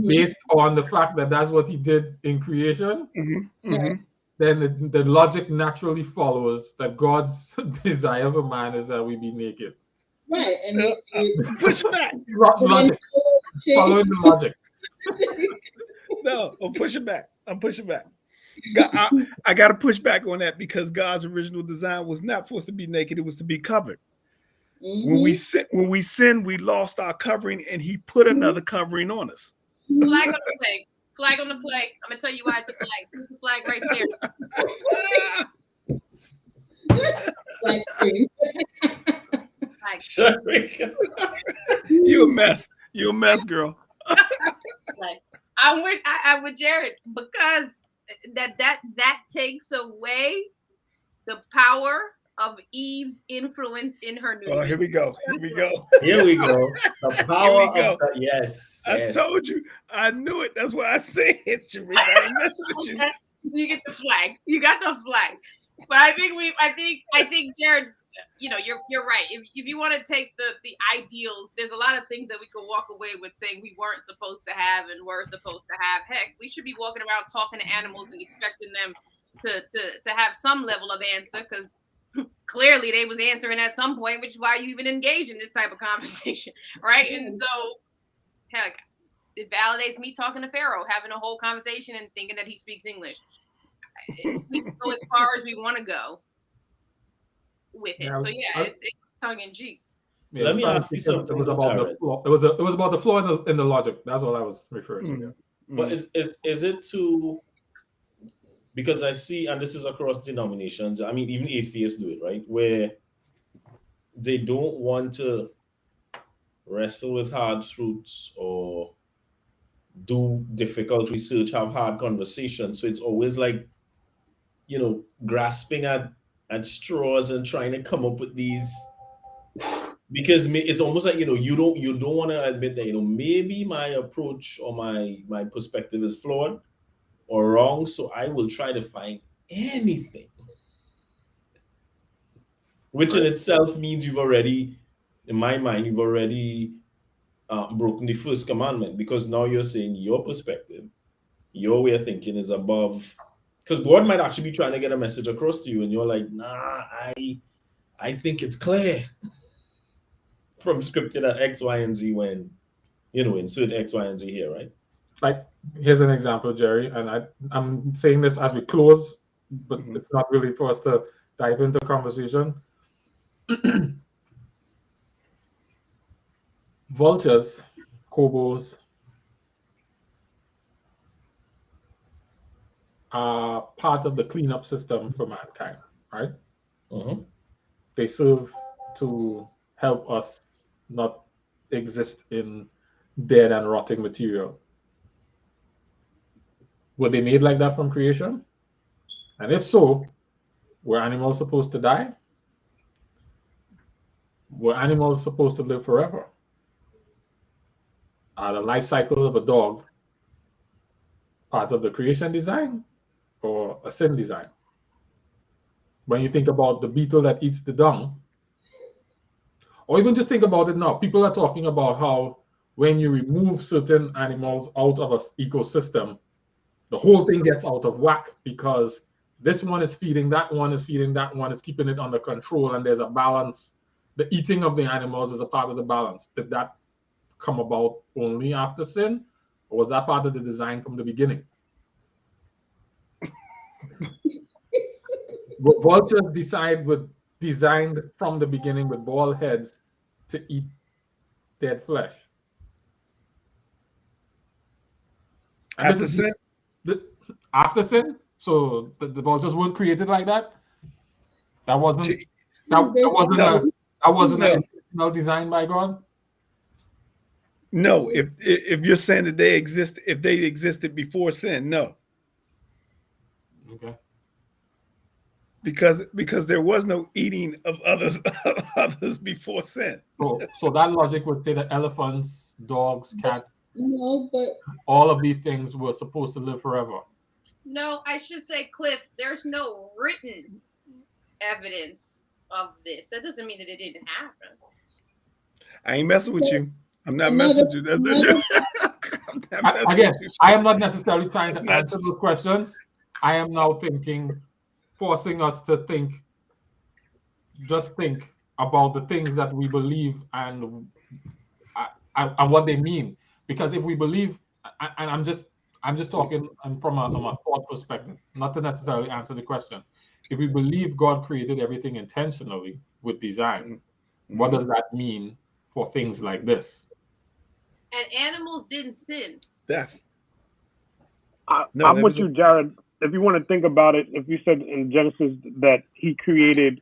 based on the fact that that's what he did in creation, then the logic naturally follows that God's desire for man is that we be naked. Right, and push it back. Logic. Following the logic. No, I'm pushing back. I got to push back on that because God's original design was not supposed to be naked; it was to be covered. When we sin, we lost our covering, and He put another covering on us. Flag on the plate. Flag on the plate. I'm gonna tell you why it's a flag. There's a flag right there. You a mess. You a mess, girl. I'm with Jared because that takes away the power of Eve's influence in her nudity. Oh, here we go. The power of the, yes. I told you. I knew it. That's why I said it, Sharif. I ain't messing with you. You get the flag. You got the flag. But I think Jared, you know, you're right. If you want to take the ideals, there's a lot of things that we could walk away with saying we weren't supposed to have and were supposed to have. Heck, we should be walking around talking to animals and expecting them to have some level of answer, because clearly they was answering at some point, which is why you even engage in this type of conversation, right? And so, heck, it validates me talking to Pharaoh, having a whole conversation and thinking that he speaks English. We can go as far as we want to go with it. So yeah, it's tongue in cheek. Yeah, let me ask you something. It was about the flaw. It was about the flaw in the logic. That's all I was referring to. But is it too? Because I see, and this is across denominations, I mean, even atheists do it, right? Where they don't want to wrestle with hard truths or do difficult research, have hard conversations. So it's always like, you know, grasping at straws and trying to come up with these, because it's almost like, you know, you don't want to admit that, you know, maybe my approach or my perspective is flawed or wrong, so I will try to find anything, which in itself means you've already, in my mind, broken the first commandment, because now you're saying your perspective, your way of thinking is above, because God might actually be trying to get a message across to you, and you're like, nah, I think it's clear from scripture that X, Y, and Z, when, you know, insert X, Y, and Z here, right? Like, here's an example, Jerry, and I'm saying this as we close, but it's not really for us to dive into conversation. Vultures, hobos, are part of the cleanup system for mankind, right? They serve to help us not exist in dead and rotting material. Were they made like that from creation? And if so, were animals supposed to die? Were animals supposed to live forever? Are the life cycle of a dog part of the creation design or a sin design? When you think about the beetle that eats the dung, or even just think about it now, people are talking about how when you remove certain animals out of an ecosystem, the whole thing gets out of whack, because this one is feeding that one, is feeding that one, is keeping it under control, and there's a balance. The eating of the animals is a part of the balance. Did that come about only after sin, or was that part of the design from the beginning? Vultures designed from the beginning with bald heads to eat dead flesh. After sin? After sin? So the vultures weren't created like that? That wasn't an intentional design by God? No, if you're saying that they existed before sin, no. Okay. Because there was no eating of others before sin. So that logic would say that elephants, dogs, cats, no, but all of these things were supposed to live forever. No, I should say, Cliff, there's no written evidence of this. That doesn't mean that it didn't happen. I ain't messing with you. I'm not messing with you. That's not your... Again, I am not necessarily trying to answer those questions. I am now forcing us to think, just think about the things that we believe and what they mean. Because if we believe, and I'm just talking from a thought perspective, not to necessarily answer the question. If we believe God created everything intentionally with design, what does that mean for things like this? And animals didn't sin. I'm with you, Jared. If you want to think about it, if you said in Genesis that he created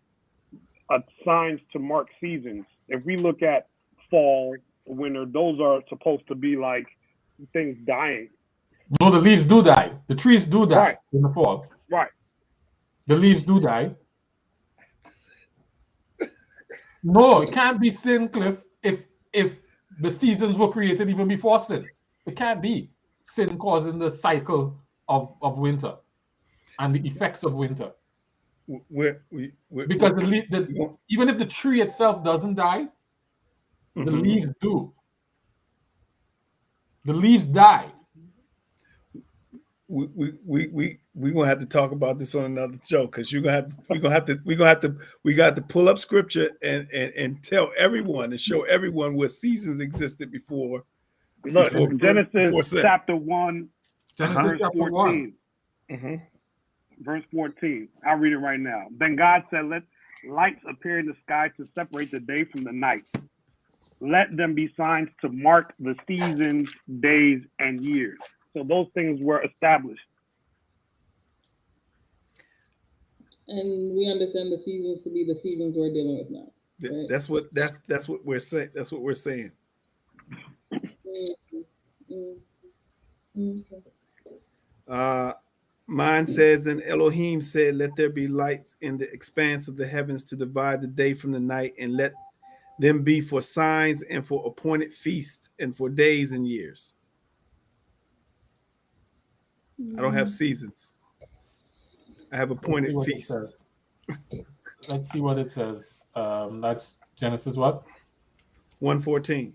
signs to mark seasons, if we look at fall, winter, those are supposed to be like things dying. No, the leaves do die. The trees do die in the fall. Right. The leaves do die. No, it can't be sin, Cliff, if the seasons were created even before sin. It can't be sin causing the cycle of winter and the effects of winter. Because even if the tree itself doesn't die, the leaves do. The leaves die. We're gonna have to talk about this on another show, because we got to pull up scripture and tell everyone and show everyone what seasons existed before. Look, Genesis chapter 1, verse 14. Verse 14. I'll read it right now. Then God said, "Let lights appear in the sky to separate the day from the night. Let them be signs to mark the seasons, days, and years." So those things were established. And we understand the seasons to be the seasons we're dealing with now. Right? That's what we're saying. That's what we're saying. Mine says, and Elohim said, "Let there be lights in the expanse of the heavens to divide the day from the night, and let them be for signs and for appointed feasts and for days and years." I don't have seasons. I have appointed feasts. Let's see what it says. That's Genesis what? 1:14.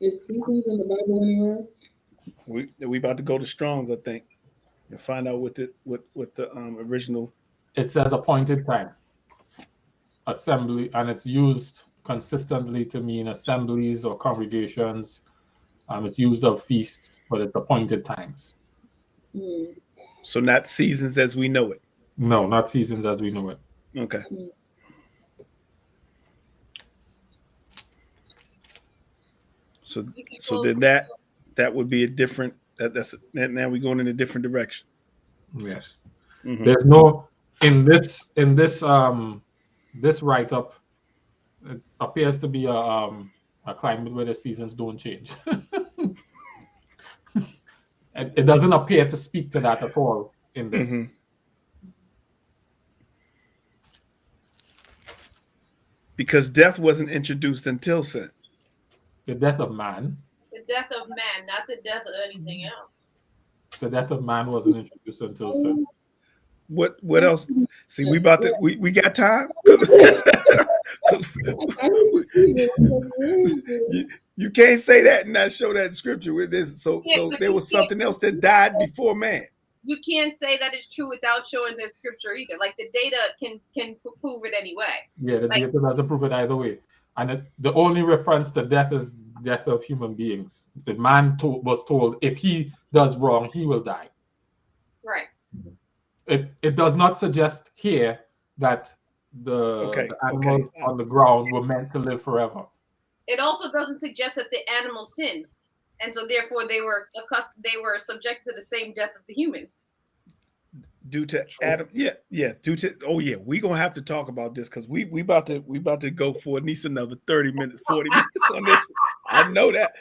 Is seasons in the Bible anywhere? We about to go to Strong's, I think, and find out what the original. It says appointed time, assembly, and it's used consistently to mean assemblies or congregations. It's used of feasts, but it's appointed times. So not seasons as we know it. No, not seasons as we know it. Okay. So then that would be a different. That's now we're going in a different direction. Yes. There's no in this this write-up. It appears to be a climate where the seasons don't change. It doesn't appear to speak to that at all in this. Because death wasn't introduced until sin. The death of man. The death of man, not the death of anything else. The death of man wasn't introduced until sin. What else? See, we got time. you can't say that and not show that scripture with this. So there was something else that died before man. You can't say that it's true without showing the scripture either. Like the data can prove it anyway. Yeah, the data doesn't prove it either way. And the only reference to death is death of human beings. The man was told if he does wrong, he will die. Right. It does not suggest here that the animals on the ground were meant to live forever. It also doesn't suggest that the animals sinned, and so therefore they were subject to the same death of the humans. Due to Adam, we're gonna have to talk about this because we about to go for at least another 30 minutes, 40 minutes on this. I know that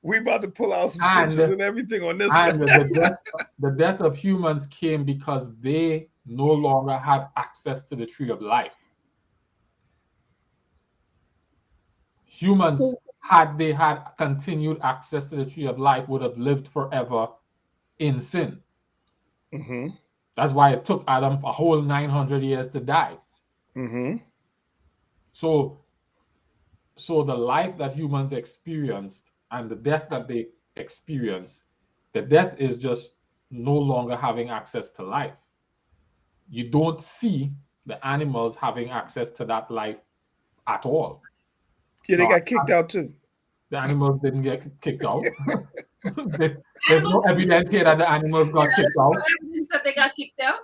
we about to pull out some scriptures and everything on this. And the death of humans came because they no longer had access to the tree of life. Humans, had they had continued access to the tree of life, would have lived forever in sin. Mm-hmm. That's why it took Adam a whole 900 years to die. Mm-hmm. So the life that humans experienced and the death that they experience, the death is just no longer having access to life. You don't see the animals having access to that life at all. Yeah, they No, got kicked out too. the animals didn't get kicked out. There's no evidence here that the animals got kicked out. Evidence that they got kicked out.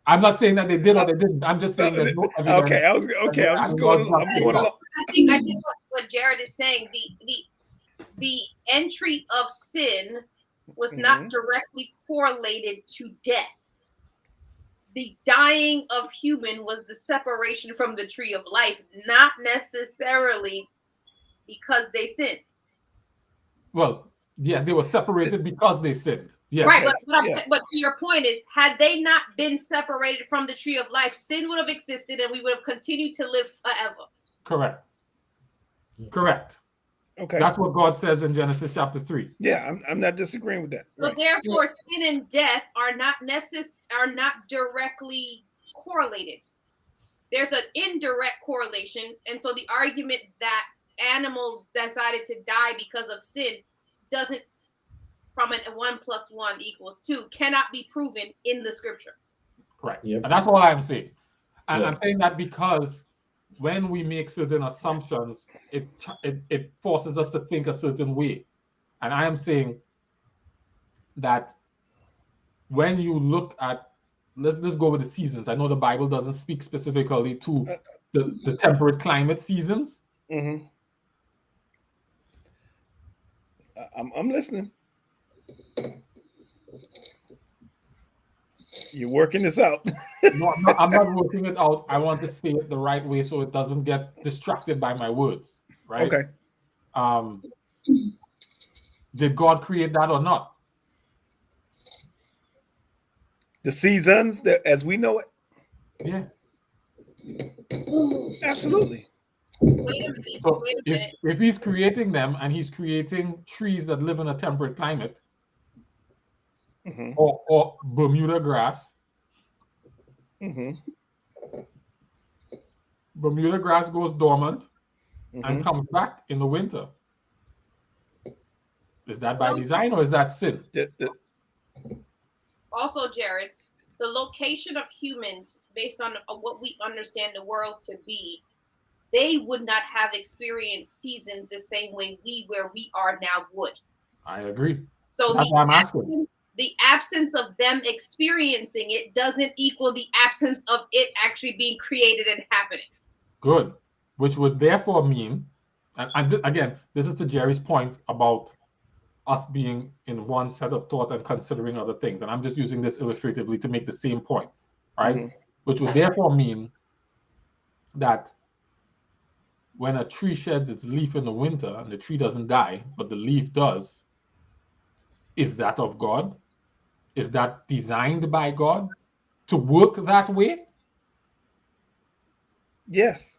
I'm not saying that they did or they didn't. I'm just saying there's no evidence. Okay, I was just going. I'm going along. I think what Jared is saying, the entry of sin was not directly correlated to death. The dying of human was the separation from the tree of life, not necessarily because they sinned. Well, yeah, they were separated because they sinned. Yeah. Right, but to your point is, had they not been separated from the tree of life, sin would have existed and we would have continued to live forever. Correct. Correct. Okay. That's what God says in Genesis chapter 3. Yeah, I'm not disagreeing with that. So Right. therefore, sin and death are not directly correlated. There's an indirect correlation, and so the argument that animals decided to die because of sin doesn't, from a 1 + 1 = 2, cannot be proven in the scripture. Correct. Yep. And that's all I'm saying. And Yeah. I'm saying that because when we make certain assumptions, it forces us to think a certain way. And I am saying that when you look at, let's go with the seasons. I know the Bible doesn't speak specifically to the temperate climate seasons. Mm-hmm. I'm listening. You're working this out. No, I'm not working it out. I want to say it the right way so it doesn't get distracted by my words. Right? Okay. Did God create that or not? The seasons that as we know it. Yeah. Absolutely. Wait a minute. So Wait a minute. if he's creating them and he's creating trees that live in a temperate climate, Mm-hmm. or Bermuda grass, Mm-hmm. Bermuda grass goes dormant Mm-hmm. and comes back in the winter. Is that by design or is that sin? Also, Jared, the location of humans, based on what we understand the world to be, they would not have experienced seasons the same way where we are now would. I agree. So That's why I'm asking. The absence of them experiencing it doesn't equal the absence of it actually being created and happening. Good. Which would therefore mean, and again, this is to Jerry's point about us being in one set of thought and considering other things. And I'm just using this illustratively to make the same point, right? Mm-hmm. Which would therefore mean that when a tree sheds its leaf in the winter and the tree doesn't die, but the leaf does, is that of God? Is that designed by God to work that way? Yes.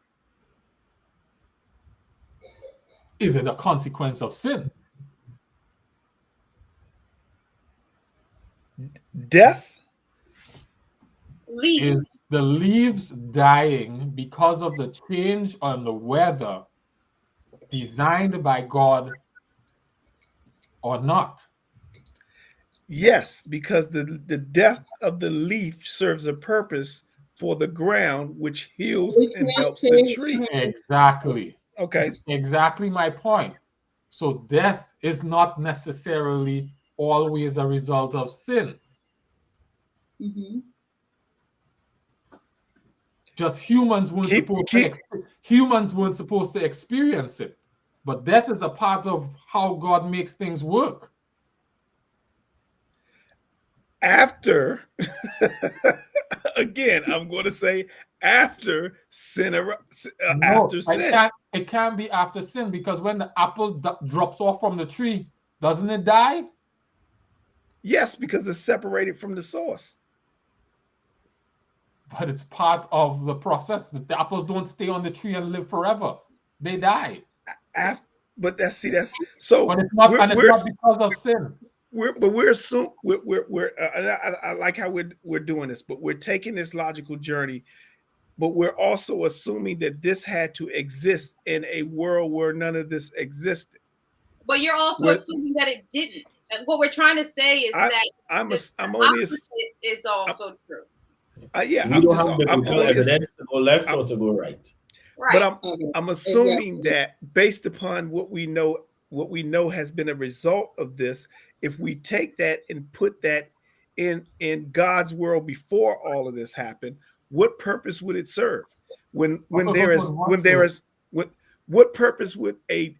Is it a consequence of sin? Death? Leaves. Is the leaves dying because of the change on the weather designed by God or not? Yes, because the death of the leaf serves a purpose for the ground, which heals and helps the tree. Exactly. Okay. Exactly my point. So death is not necessarily always a result of sin. Mm-hmm. Just humans weren't supposed to experience it. But death is a part of how God makes things work. After, again, I'm going to say after sin. After sin. It can't be after sin, because when the apple drops off from the tree, doesn't it die? Yes, because it's separated from the source. But it's part of the process. The apples don't stay on the tree and live forever. They die. But that's so. But it's not, we're, and it's we're not because of sin. we're assuming I like how we're doing this, but we're taking this logical journey. But we're also assuming that this had to exist in a world where none of this existed. But you're also assuming that it didn't. And what we're trying to say is that I'm the only opposite is also true. Yeah, We don't have biblical evidence to go left or to go right. Right. But I'm assuming that based upon what we know has been a result of this, if we take that and put that in God's world before all of this happened, what purpose would it serve? What purpose would a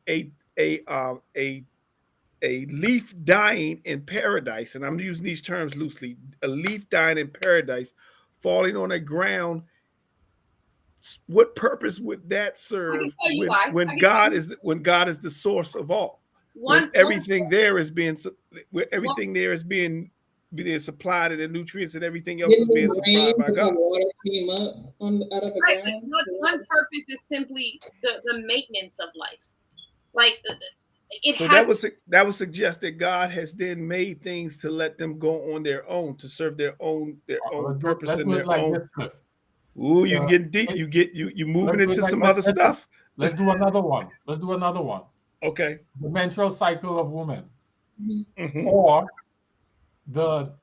leaf dying in paradise, and I'm using these terms loosely, a leaf dying in paradise, falling on a ground, what purpose would that serve when God is the source of all? When everything there is being supplied, and the nutrients and everything else is being supplied by God. Water came up out of the ground. One purpose is simply the maintenance of life. Like that would suggest that God has then made things to let them go on their own, to serve their own purpose and their own. Ooh, you're getting deep. You're moving into some other stuff. Let's do another one. Okay. The menstrual cycle of women, or the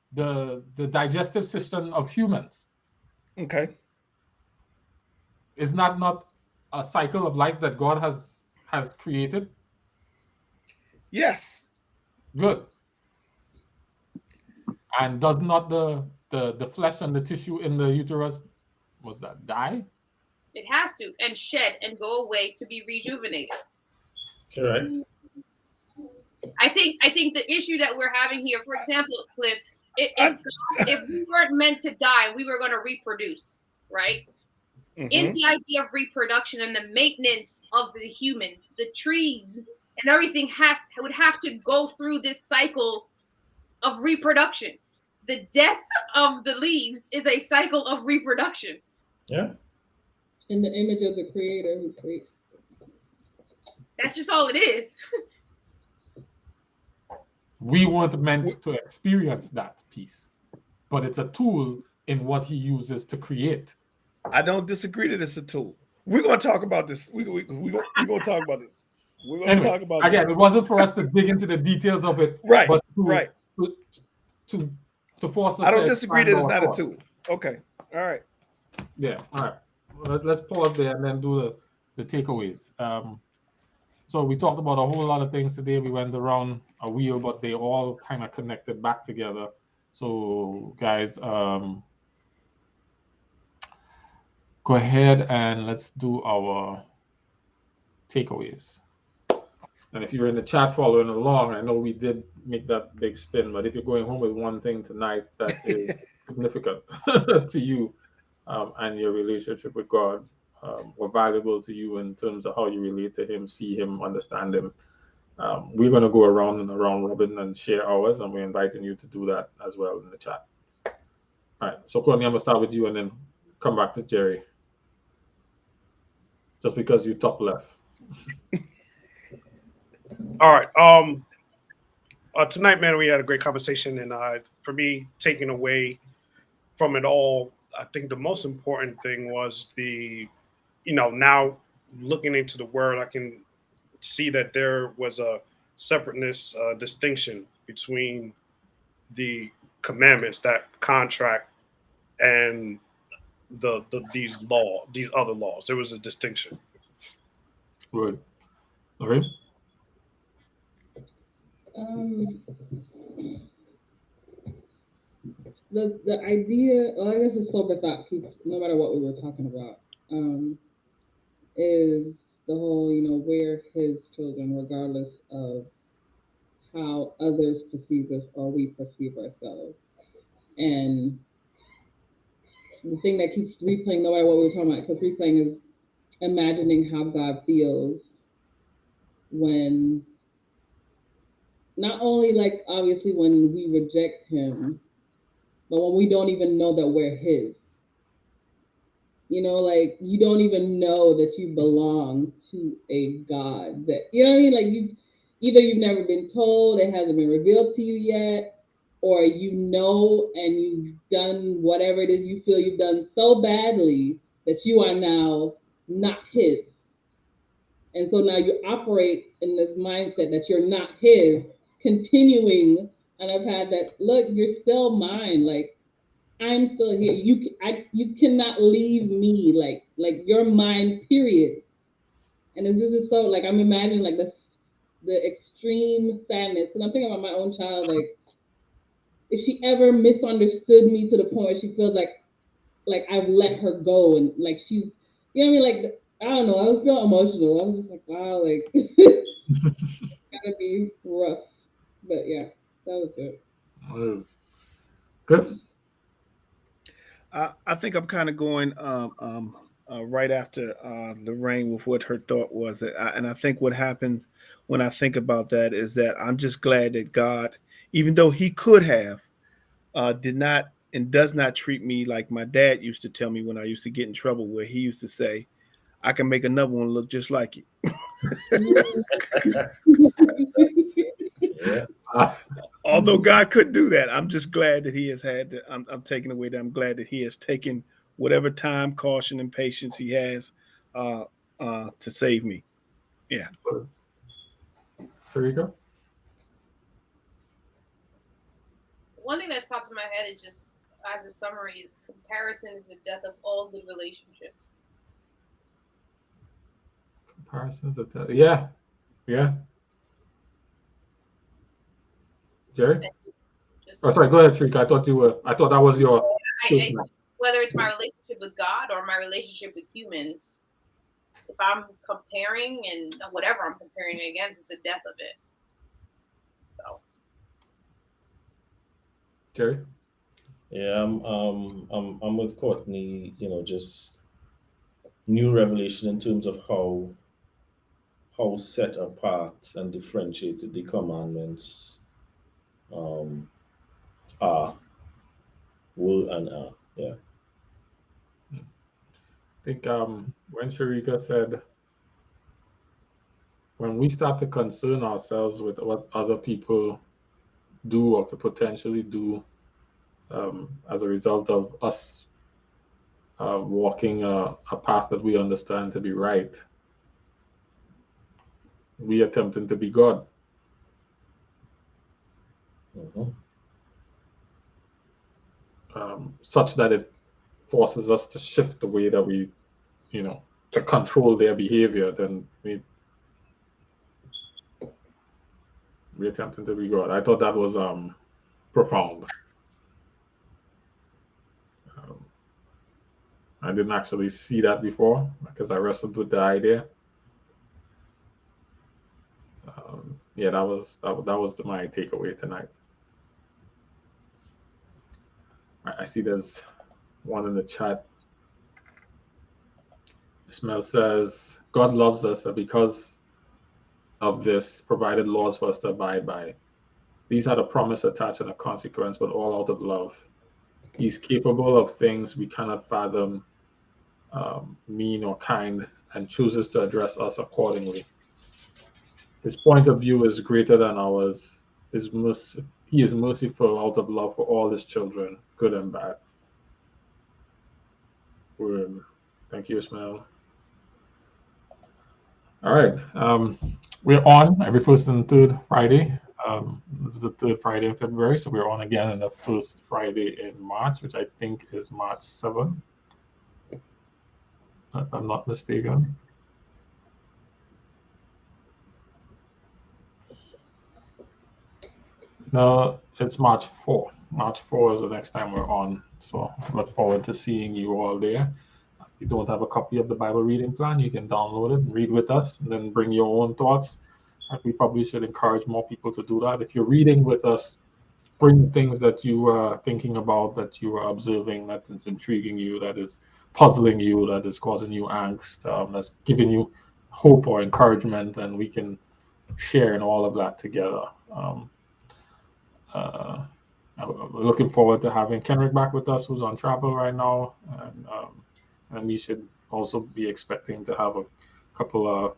digestive system of humans. Okay. Is not a cycle of life that God has created? Yes. Good. And does not the flesh and the tissue in the uterus, die? It has to, and shed and go away to be rejuvenated. Correct. I think the issue that we're having here, for example, Cliff, if we weren't meant to die, we were going to reproduce, right? In the idea of reproduction and the maintenance of the humans, the trees and everything would have to go through this cycle of reproduction. The death of the leaves is a cycle of reproduction. Yeah. In the image of the Creator who created. That's just all it is. We weren't meant to experience that piece, but it's a tool in what He uses to create. I don't disagree that it's a tool. We're going to talk about this. We're going to talk about this. We're going to talk about again. This. It wasn't for us to dig into the details of it, right? But to force us. I don't disagree that it's not a tool. Okay. All right. Yeah. All right. Let's pause there and then do the takeaways. So we talked about a whole lot of things today. We went around a wheel, but they all kind of connected back together. So guys, go ahead and let's do our takeaways. And if you're in the chat following along, I know we did make that big spin, but if you're going home with one thing tonight that is significant to you and your relationship with God, or valuable to you in terms of how you relate to Him, see Him, understand Him, we're going to go around and around Robin and share ours, and we're inviting you to do that as well in the chat. All right, so Courtney, I'm going to start with you and then come back to Jerry. Just because you top left. All right. Tonight, man, we had a great conversation, and for me, taking away from it all, I think the most important thing was now looking into the word, I can see that there was a separateness, distinction between the commandments, that contract, and these other laws. There was a distinction. Good. Okay. The idea, I guess the sober thought piece, no matter what we were talking about, is the whole, we're His children, regardless of how others perceive us or we perceive ourselves. And the thing that keeps replaying, no matter what we were talking about, keeps replaying, is imagining how God feels when, not only obviously when we reject Him, but when we don't even know that we're His. You know, like you don't even know that you belong to a God. That, you know what I mean? Like either you've never been told, it hasn't been revealed to you yet, or you know and you've done whatever it is you feel you've done so badly that you are now not his. And so now you operate in this mindset that you're not his, continuing. And I've had that, look, you're still mine. Like, I'm still here. You cannot leave me. Like you're mine, period. And it's just so, like, I'm imagining like the extreme sadness. Because I'm thinking about my own child, like, if she ever misunderstood me to the point where she feels like I've let her go, and like she's, you know what I mean? Like, I don't know. I was feeling emotional. I was just like, wow, like gotta be rough. But yeah, that was it. Good. I think I'm kind of going right after Lorraine with what her thought was, and I think what happened when I think about that is that I'm just glad that God, even though He could have, did not and does not treat me like my dad used to tell me when I used to get in trouble, where he used to say, "I can make another one look just like you." Yeah. Although God could do that, I'm just glad that He has had. I'm taking away that. I'm glad that He has taken whatever time, caution, and patience He has to save me. Yeah. Sharika? One thing that's popped in my head is just as a summary is comparison is the death of all good relationships. Comparisons of that. Yeah. Yeah. Jerry? Just, Oh, sorry. Go ahead, Sharika. I thought that was your statement. whether it's my relationship with God or my relationship with humans, if I'm comparing and whatever I'm comparing it against, it's the death of it. So, Jerry? Yeah, I'm with Courtney, just new revelation in terms of how set apart and differentiated the commandments are, will and are. Yeah. I think when Sharika said, when we start to concern ourselves with what other people do or could potentially do as a result of us walking a path that we understand to be right, we attempting to be God. Mm-hmm. Such that it forces us to shift the way that we, to control their behavior, then we attempting to be God. I thought that was profound. I didn't actually see that before because I wrestled with the idea. Yeah, that was my takeaway tonight. I see there's one in the chat. Ismail says, God loves us, and because of this, provided laws for us to abide by. These had a promise attached and a consequence, but all out of love. He's capable of things we cannot fathom, mean or kind, and chooses to address us accordingly. His point of view is greater than ours. He is merciful out of love for all his children, good and bad. Thank you, Ismail. All right. We're on every first and third Friday. This is the third Friday in February, so we're on again on the first Friday in March, which I think is March 7th, if I'm not mistaken. No, it's March 4th. March 4th is the next time we're on, so look forward to seeing you all there. If you don't have a copy of the Bible reading plan, you can download it and read with us, and then bring your own thoughts. We probably should encourage more people to do that. If you're reading with us, bring things that you are thinking about, that you are observing, that is intriguing you, that is puzzling you, that is causing you angst, that's giving you hope or encouragement, and we can share in all of that together. I'm looking forward to having Kenrick back with us, who's on travel right now, and and we should also be expecting to have a couple of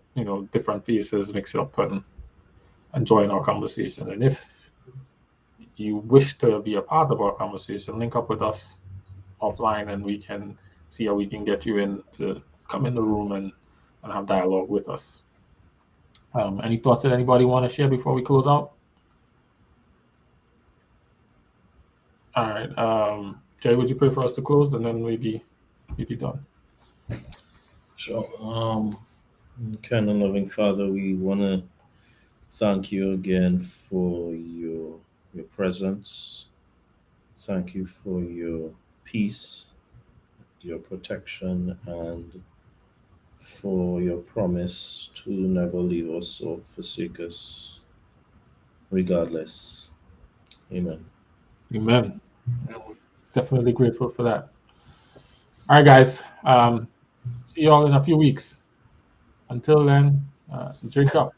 different faces mix up and join our conversation. And if you wish to be a part of our conversation, link up with us offline, and we can see how we can get you in to come in the room and have dialogue with us. Any thoughts that anybody want to share before we close out? All right. Jay, would you pray for us to close, and then we'd be done? Sure. Kind of loving Father, we want to thank you again for your presence. Thank you for your peace, your protection, and for your promise to never leave us or forsake us regardless. Amen. Amen. Definitely grateful for that. All right, guys. See you all in a few weeks. Until then, drink up.